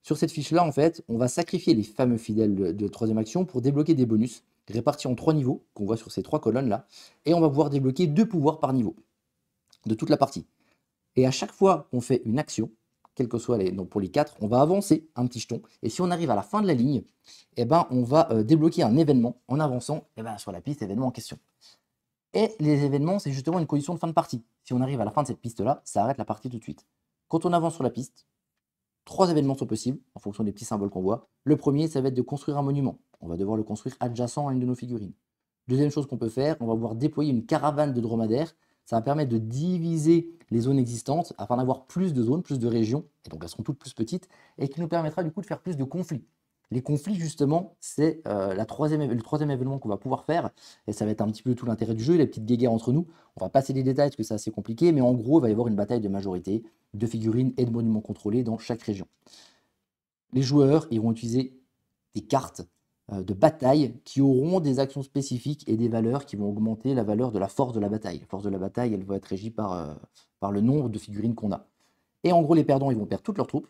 Sur cette fiche-là, en fait, on va sacrifier les fameux fidèles de troisième action pour débloquer des bonus répartis en 3 niveaux, qu'on voit sur ces 3 colonnes-là, et on va pouvoir débloquer 2 pouvoirs par niveau de toute la partie. Et à chaque fois qu'on fait une action, quels que soient donc pour les 4, on va avancer un petit jeton, et si on arrive à la fin de la ligne, eh ben, on va débloquer un événement en avançant sur la piste événement en question. Et les événements, c'est justement une condition de fin de partie. Si on arrive à la fin de cette piste-là, ça arrête la partie tout de suite. Quand on avance sur la piste, 3 événements sont possibles, en fonction des petits symboles qu'on voit. Le premier, ça va être de construire un monument. On va devoir le construire adjacent à une de nos figurines. Deuxième chose qu'on peut faire, on va pouvoir déployer une caravane de dromadaires. Ça va permettre de diviser les zones existantes afin d'avoir plus de zones, plus de régions, et donc elles seront toutes plus petites, et qui nous permettra du coup de faire plus de conflits. Les conflits, justement, c'est le troisième événement qu'on va pouvoir faire, et ça va être un petit peu tout l'intérêt du jeu, les petites guéguerres entre nous. On va passer les détails parce que c'est assez compliqué, mais en gros, il va y avoir une bataille de majorité, de figurines et de monuments contrôlés dans chaque région. Les joueurs, ils vont utiliser des cartes de bataille qui auront des actions spécifiques et des valeurs qui vont augmenter la valeur de la force de la bataille. La force de la bataille, elle va être régie par le nombre de figurines qu'on a. Et en gros, les perdants, ils vont perdre toutes leurs troupes.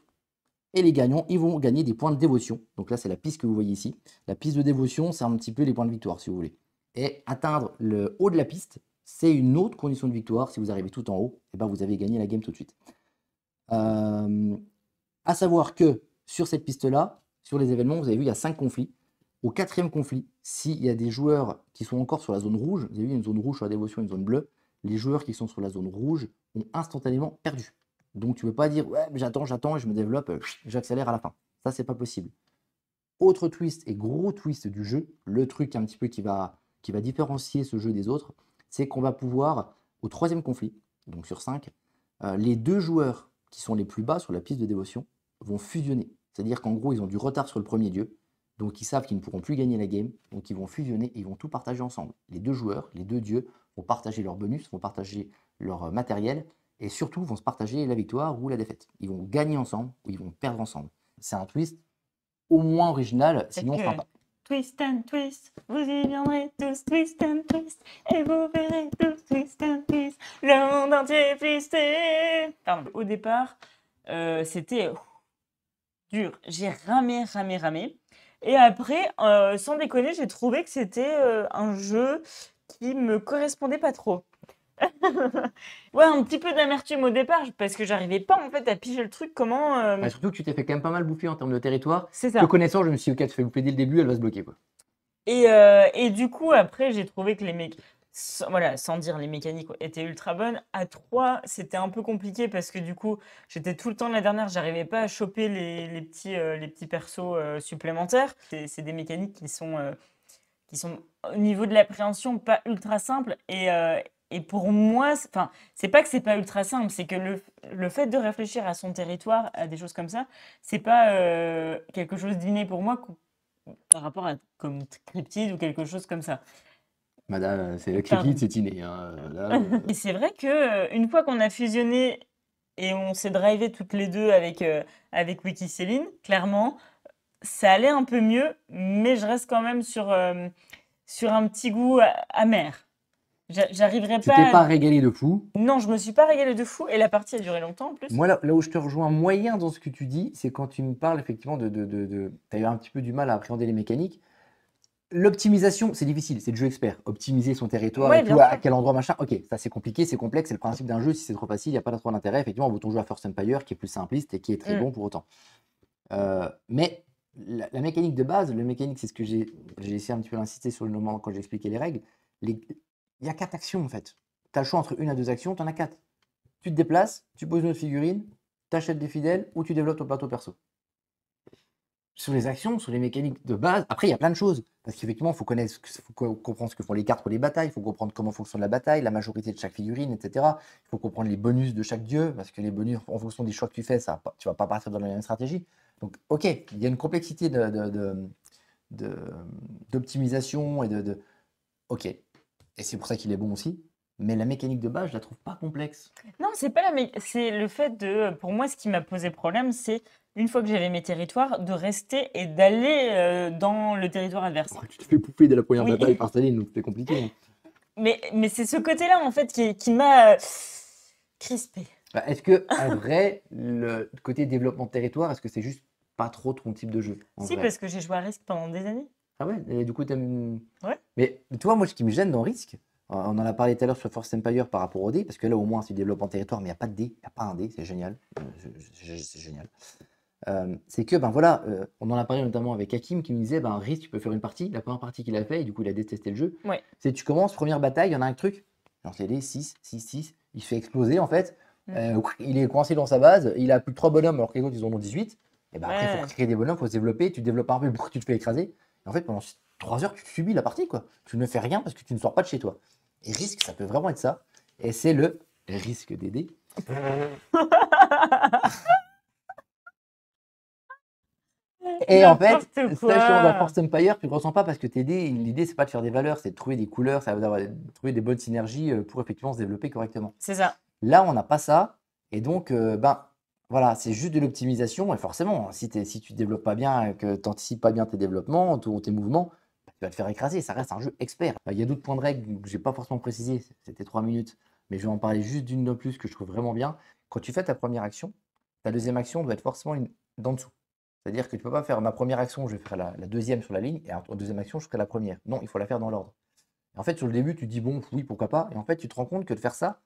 Et les gagnants, ils vont gagner des points de dévotion. Donc là, c'est la piste que vous voyez ici. La piste de dévotion, c'est un petit peu les points de victoire, si vous voulez. Et atteindre le haut de la piste, c'est une autre condition de victoire. Si vous arrivez tout en haut, eh ben, vous avez gagné la game tout de suite. À savoir que sur cette piste-là, sur les événements, vous avez vu, il y a 5 conflits. Au 4e conflit, s'il y a des joueurs qui sont encore sur la zone rouge, vous avez vu, une zone rouge sur la dévotion, une zone bleue, les joueurs qui sont sur la zone rouge ont instantanément perdu. Donc tu ne peux pas dire ouais, j'attends et je me développe, j'accélère à la fin. Ça, c'est pas possible. Autre twist et gros twist du jeu, le truc un petit peu qui va différencier ce jeu des autres, c'est qu'on va pouvoir, au 3e conflit, donc sur 5, les 2 joueurs qui sont les plus bas sur la piste de dévotion vont fusionner. C'est-à-dire qu'en gros, ils ont du retard sur le premier dieu, donc ils savent qu'ils ne pourront plus gagner la game, donc ils vont fusionner et ils vont tout partager ensemble. Les 2 joueurs, les 2 dieux, vont partager leurs bonus, vont partager leur matériel, et surtout vont se partager la victoire ou la défaite. Ils vont gagner ensemble ou ils vont perdre ensemble. C'est un twist au moins original, sinon sympa. Twist and twist, vous y viendrez tous, twist and twist, et vous verrez tous, twist and twist, le monde entier est twisté. Pardon. Au départ, c'était dur. J'ai ramé. Et après, sans déconner, j'ai trouvé que c'était un jeu qui me correspondait pas trop. Ouais, un petit peu d'amertume au départ parce que j'arrivais pas en fait à piger le truc comment surtout que tu t'es fait quand même pas mal bouffer en termes de territoire. C'est ça. Le connaissant, je me suis dit, ok, tu te fais bouffer dès le début, elle va se bloquer quoi. Et du coup après j'ai trouvé que voilà, sans dire les mécaniques étaient ultra bonnes. À 3, c'était un peu compliqué parce que du coup j'étais tout le temps la dernière, j'arrivais pas à choper les petits persos supplémentaires. C'est des mécaniques qui sont au niveau de l'appréhension pas ultra simples et pour moi, enfin, c'est pas que c'est pas ultra simple, c'est que le fait de réfléchir à son territoire, à des choses comme ça, c'est pas quelque chose d'inné pour moi par rapport à comme Cryptid ou quelque chose comme ça. Madame, c'est le Cryptid, c'est inné. Hein, là, Et c'est vrai que une fois qu'on a fusionné et on s'est drivé toutes les deux avec Wikicéline, clairement, ça allait un peu mieux, mais je reste quand même sur un petit goût amer. J'arriverai tu pas. t'es pas régalé de fou. Non, je me suis pas régalé de fou et la partie a duré longtemps en plus. Moi, là où je te rejoins moyen dans ce que tu dis, c'est quand tu me parles effectivement tu as eu un petit peu du mal à appréhender les mécaniques. L'optimisation, c'est difficile, c'est le jeu expert. Optimiser son territoire Ouais, et tout, à quel endroit, machin. Ok, ça c'est compliqué, c'est complexe, c'est le principe d'un jeu. Si c'est trop facile, il n'y a pas trop d'intérêt. Effectivement, on veut ton jeu à First Empire qui est plus simpliste et qui est très bon pour autant. Mais la mécanique de base, c'est ce que j'ai essayé un petit peu d'insister sur le moment quand j'ai expliqué les règles. Il y a 4 actions en fait. Tu as le choix entre 1 à 2 actions, tu en as 4. Tu te déplaces, tu poses une autre figurine, tu achètes des fidèles ou tu développes ton plateau perso. Sur les actions, sur les mécaniques de base, après il y a plein de choses. Parce qu'effectivement, il faut comprendre ce que font les cartes pour les batailles, il faut comprendre comment fonctionne la bataille, la majorité de chaque figurine, etc. Il faut comprendre les bonus de chaque dieu, parce que les bonus, en fonction des choix que tu fais, tu ne vas pas partir dans la même stratégie. Donc, ok, il y a une complexité d'optimisation et ok. Et c'est pour ça qu'il est bon aussi. Mais la mécanique de base, je la trouve pas complexe. Non, c'est pas c'est le fait de. Pour moi, ce qui m'a posé problème, c'est une fois que j'avais mes territoires, de rester et d'aller dans le territoire adverse. Oh, tu te fais pouffer dès la première Oui. bataille par Staline, donc c'est compliqué. Mais c'est ce côté-là, en fait, qui m'a crispé. Bah, est-ce que, en vrai, le côté développement de territoire, est-ce que c'est juste pas trop ton type de jeu en Si, vrai? parce que j'ai joué à Risk pendant des années. Ah ouais? Et du coup, t'aimes. Ouais. Mais tu vois, moi, ce qui me gêne dans Risk, on en a parlé tout à l'heure sur Force Empire par rapport au dé, parce que là, au moins, c'est du développement de territoire, mais il n'y a pas de dé, il n'y a pas un dé, c'est génial. C'est génial. C'est que, ben voilà, on en a parlé notamment avec Hakim qui me disait, ben Risk, tu peux faire une partie, la première partie qu'il a fait, et du coup, il a détesté le jeu. Ouais. C'est tu commences, première bataille, il y en a un truc, lance les dés, 6, 6, 6, il se fait exploser en fait. Il est coincé dans sa base, il a plus de 3 bonhommes alors que les autres ils en ont 18. Et ben après, il Ouais. faut créer des bonhommes, il faut se développer, tu développes un peu, tu te fais écraser. Et en fait, pendant 3 heures, tu subis la partie, quoi. Tu ne fais rien parce que tu ne sors pas de chez toi. Et Risk, ça peut vraiment être ça. Et c'est le risque des dés. Et en fait, N'importe ça, quoi. dans Force Empire, tu ne le ressens pas parce que tes dés, l'idée, c'est pas de faire des valeurs, c'est de trouver des couleurs, ça va trouver des bonnes synergies pour effectivement se développer correctement. C'est ça. Là, on n'a pas ça. Et donc, ben, voilà, c'est juste de l'optimisation. Et forcément, si tu ne développes pas bien, que tu n'anticipes pas bien tes développements, tes mouvements, bah, tu vas te faire écraser. Ça reste un jeu expert. Il y a d'autres points de règle que je n'ai pas forcément précisé. C'était 3 minutes. Mais je vais en parler juste d'une de plus que je trouve vraiment bien. Quand tu fais ta première action, ta deuxième action doit être forcément d'en dessous. C'est-à-dire que tu ne peux pas faire ma première action, je vais faire la deuxième sur la ligne, et en deuxième action, je ferai la première. Non, il faut la faire dans l'ordre. En fait, sur le début, tu te dis, bon, oui, pourquoi pas. Et en fait, tu te rends compte que de faire ça,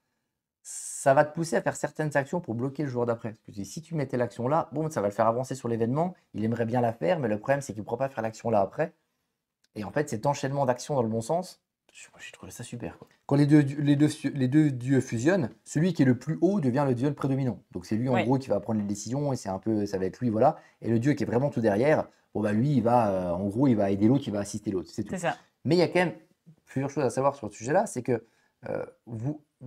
ça va te pousser à faire certaines actions pour bloquer le joueur d'après. Parce que si tu mettais l'action là, bon, ça va le faire avancer sur l'événement. Il aimerait bien la faire, mais le problème, c'est qu'il ne pourra pas faire l'action là après. Et en fait, cet enchaînement d'actions dans le bon sens, j'ai trouvé ça super, quoi. Quand les deux dieux fusionnent, celui qui est le plus haut devient le dieu prédominant. Donc c'est lui en Ouais. gros qui va prendre les décisions et ça va être lui, voilà. Et le dieu qui est vraiment tout derrière, bon bah lui, il va, en gros, il va aider l'autre, il va assister l'autre, c'est tout. C'est ça. Mais il y a quand même plusieurs choses à savoir sur ce sujet-là, c'est que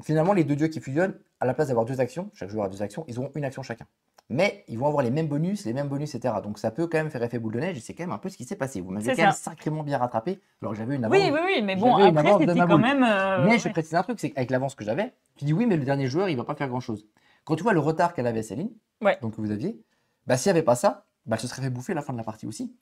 finalement, les deux dieux qui fusionnent, à la place d'avoir 2 actions, chaque joueur a 2 actions, ils auront une action chacun. Mais ils vont avoir les mêmes bonus, etc. Donc ça peut quand même faire effet boule de neige et c'est quand même un peu ce qui s'est passé. Vous m'avez C'est quand même ça. sacrément bien rattrapé, alors que j'avais une avance. Oui, mais bon, J'avais une après, avance de c'était ma quand boule. même. Mais je ouais. précise un truc, c'est qu'avec l'avance que j'avais, tu dis oui, mais le dernier joueur, il va pas faire grand-chose. Quand tu vois le retard qu'elle avait Céline, Ouais. donc que vous aviez, bah s'il n'y avait pas ça, bah elle se serait fait bouffer à la fin de la partie aussi.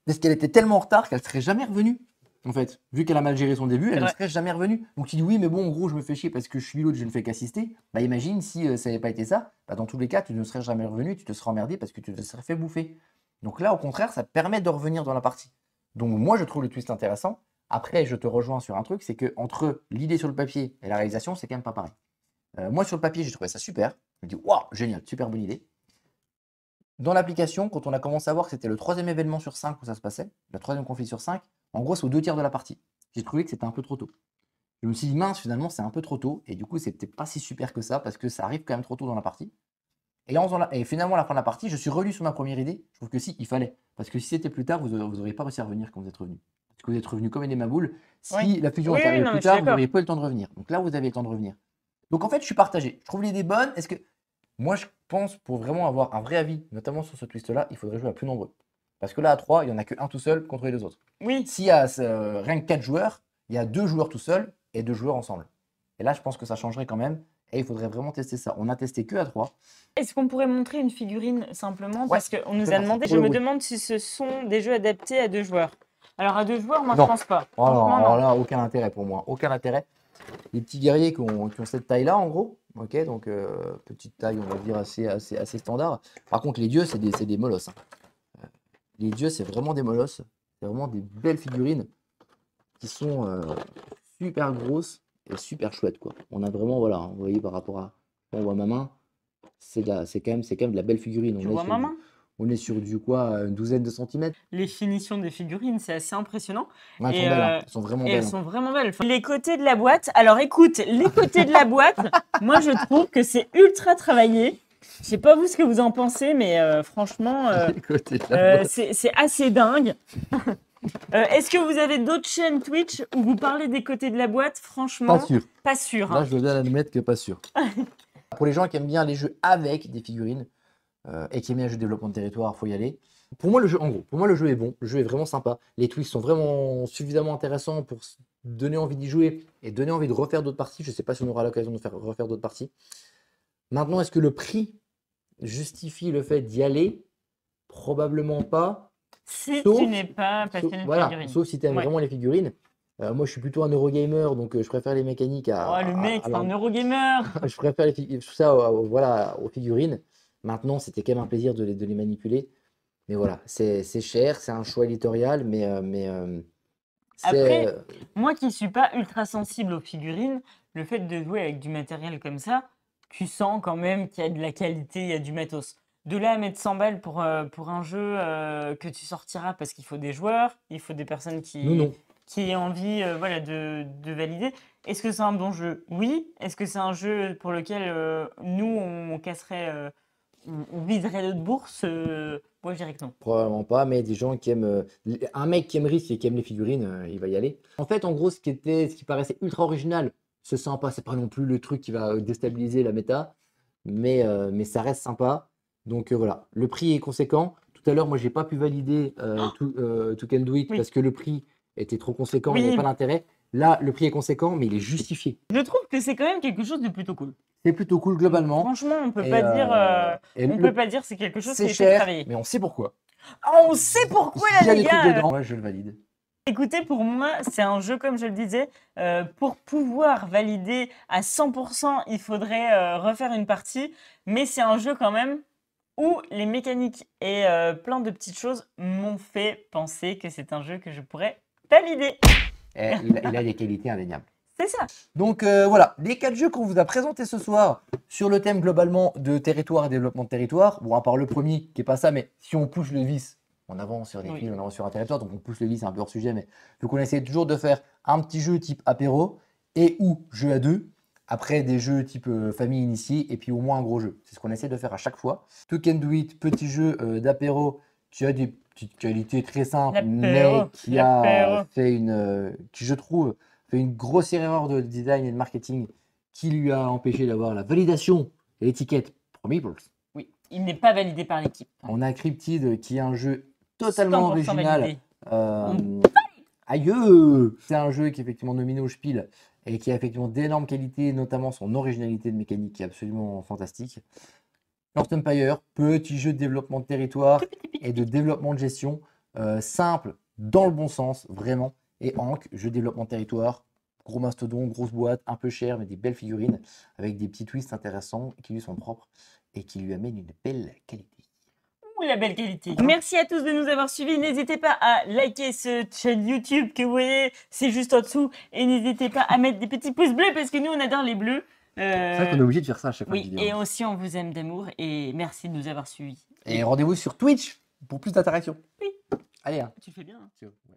Parce qu'elle était tellement en retard qu'elle serait jamais revenue. En fait, vu qu'elle a mal géré son début, elle ne vrai. serait jamais revenue. Donc tu dis oui, mais bon, en gros, je me fais chier parce que je suis l'autre, je ne fais qu'assister. Bah imagine si ça n'avait pas été ça, bah, dans tous les cas, tu ne serais jamais revenu, tu te serais emmerdé parce que tu te serais fait bouffer. Donc là, au contraire, ça te permet de revenir dans la partie. Donc moi, je trouve le twist intéressant. Après, je te rejoins sur un truc, c'est que entre l'idée sur le papier et la réalisation, c'est quand même pas pareil. Moi, sur le papier, j'ai trouvé ça super. Je me dis, waouh, génial, super bonne idée. Dans l'application, quand on a commencé à voir que c'était le 3e événement sur 5 où ça se passait, le 3e conflit sur 5, en gros, c'est aux 2 tiers de la partie. J'ai trouvé que c'était un peu trop tôt. Je me suis dit, mince, finalement, c'est un peu trop tôt. Et du coup, c'était pas si super que ça parce que ça arrive quand même trop tôt dans la partie. Et finalement, à la fin de la partie, je suis revenu sur ma première idée. Je trouve que si, il fallait. Parce que si c'était plus tard, vous n'auriez pas réussi à revenir quand vous êtes revenu. Parce que vous êtes revenu comme une maboules. Si Oui. la fusion Oui, était arrivée non, mais plus je suis tard, vous d'accord. n'auriez pas eu le temps de revenir. Donc là, vous avez le temps de revenir. Donc en fait, je suis partagé. Je trouve l'idée bonne. Est-ce que moi, je pense, pour vraiment avoir un vrai avis, notamment sur ce twist-là, il faudrait jouer à plus nombreux. Parce que là, à 3, il n'y en a qu'un tout seul contre les 2 autres. Oui. S'il y a rien que 4 joueurs, il y a 2 joueurs tout seuls et 2 joueurs ensemble. Et là, je pense que ça changerait quand même. Et il faudrait vraiment tester ça. On a testé que à 3. Est-ce qu'on pourrait montrer une figurine simplement? Ouais, Parce qu'on nous peut a faire ça. demandé, Pour je le me oui. demande si ce sont des jeux adaptés à 2 joueurs. Alors à 2 joueurs, moi Non. je pense pas. Oh non, Franchement, alors non. là, aucun intérêt pour moi. Aucun intérêt. Les petits guerriers qui ont cette taille-là, en gros. Ok, donc petite taille, on va dire assez standard. Par contre, les dieux, c'est des molosses. Hein. Les dieux, c'est vraiment des molosses. C'est vraiment des belles figurines qui sont super grosses et super chouettes, quoi. On a vraiment, voilà, hein, vous voyez par rapport à. On voit ma main, c'est quand même de la belle figurine. Tu On est vois sur ma du- main? On est sur du quoi, une douzaine de centimètres. Les finitions des figurines, c'est assez impressionnant. Ouais, elles Et, sont belles, hein. Elles sont vraiment Et belles. elles Hein. sont vraiment belles. Enfin, les côtés de la boîte, alors écoute, les côtés de la boîte, moi je trouve que c'est ultra travaillé. Je sais pas vous ce que vous en pensez, mais franchement, Les côtés de la boîte. c'est assez dingue. Est-ce que vous avez d'autres chaînes Twitch où vous parlez des côtés de la boîte? Franchement, Pas sûr. pas sûr. Là, Hein. je dois bien admettre que pas sûr. Pour les gens qui aiment bien les jeux avec des figurines et qui aiment bien le jeu de développement de territoire, il faut y aller. Pour moi, le jeu, en gros, pour moi, le jeu est bon. Le jeu est vraiment sympa. Les twists sont vraiment suffisamment intéressants pour donner envie d'y jouer et donner envie de refaire d'autres parties. Je ne sais pas si on aura l'occasion de refaire d'autres parties. Maintenant, est-ce que le prix justifie le fait d'y aller? Probablement pas. Si Sauf- tu n'es pas passionné de Voilà, figurines. sauf si tu aimes Ouais. vraiment les figurines. Moi, je suis plutôt un Eurogamer, donc je préfère les mécaniques Oh, le mec, c'est un l'ordinateur. Eurogamer. Je préfère tout ça voilà, aux figurines. Maintenant, c'était quand même un plaisir de les manipuler. Mais voilà, c'est cher, c'est un choix éditorial, c'est Après, moi qui suis pas ultra sensible aux figurines, le fait de jouer avec du matériel comme ça, tu sens quand même qu'il y a de la qualité, il y a du matos. De là à mettre 100 balles pour un jeu que tu sortiras parce qu'il faut des joueurs, il faut des personnes nous, non. qui aient envie voilà, de valider. Est-ce que c'est un bon jeu? Oui. Est-ce que c'est un jeu pour lequel nous, on casserait, on viderait notre bourse? Moi, je dirais que non. Probablement pas, mais des gens qui aiment. Un mec qui aime Risk et qui aime les figurines, il va y aller. En fait, en gros, ce qui paraissait ultra original, c'est sympa, c'est pas non plus le truc qui va déstabiliser la méta, mais ça reste sympa. Donc voilà, le prix est conséquent. Tout à l'heure, moi, j'ai pas pu valider To Can Do It Oui. parce que le prix était trop conséquent, il n'y Oui. avait pas d'intérêt. Là, le prix est conséquent, mais il est justifié. Je trouve que c'est quand même quelque chose de plutôt cool. C'est plutôt cool globalement. Franchement, on peut Et, pas dire, et on peut pas dire c'est quelque chose qui c'est a été cher, travaillé. mais on sait pourquoi. Ah, on sait pourquoi S'il y là, a les des trucs gars. dedans, moi, je le valide. Écoutez, pour moi, c'est un jeu, comme je le disais, pour pouvoir valider à 100%, il faudrait refaire une partie, mais c'est un jeu quand même où les mécaniques et plein de petites choses m'ont fait penser que c'est un jeu que je pourrais valider. Et il a des qualités indéniables. C'est ça. Donc voilà, les 4 jeux qu'on vous a présentés ce soir sur le thème globalement de territoire et développement de territoire. Bon, à part le premier qui est pas ça, mais si on pousse le vice, on avance sur des Oui. villes, on avance sur un territoire, donc on pousse le vice, c'est un peu hors sujet, mais donc on essaie toujours de faire un petit jeu type apéro et ou jeu à deux, après des jeux type famille initiée et puis au moins un gros jeu. C'est ce qu'on essaie de faire à chaque fois. To Can Do It, petit jeu d'apéro, tu as des petites qualités très simples, mais L'apéro, qui a l'apéro. fait qui je trouve fait une grosse erreur de design et de marketing qui lui a empêché d'avoir la validation et l'étiquette Promeeples. Oui, il n'est pas validé par l'équipe. On a Cryptid qui est un jeu totalement 100% original. validé. Aïe! C'est un jeu qui est effectivement nominé au Spiel et qui a effectivement d'énormes qualités, notamment son originalité de mécanique qui est absolument fantastique. Lost Empire, petit jeu de développement de territoire et de développement de gestion, simple, dans le bon sens, vraiment. Et Ankh, jeu de développement de territoire, gros mastodon, grosse boîte, un peu cher, mais des belles figurines, avec des petits twists intéressants qui lui sont propres et qui lui amènent une belle qualité. Ouh, la belle qualité. Merci à tous de nous avoir suivis. N'hésitez pas à liker ce chaîne YouTube que vous voyez, c'est juste en dessous. Et n'hésitez pas à mettre des petits pouces bleus parce que nous, on adore les bleus. C'est vrai qu'on est obligé de faire ça à chaque fois. Oui, et aussi, on vous aime d'amour. Et merci de nous avoir suivis. Et rendez-vous sur Twitch pour plus d'interactions. Oui. Allez, hein. Tu le fais bien. Hein. Ouais.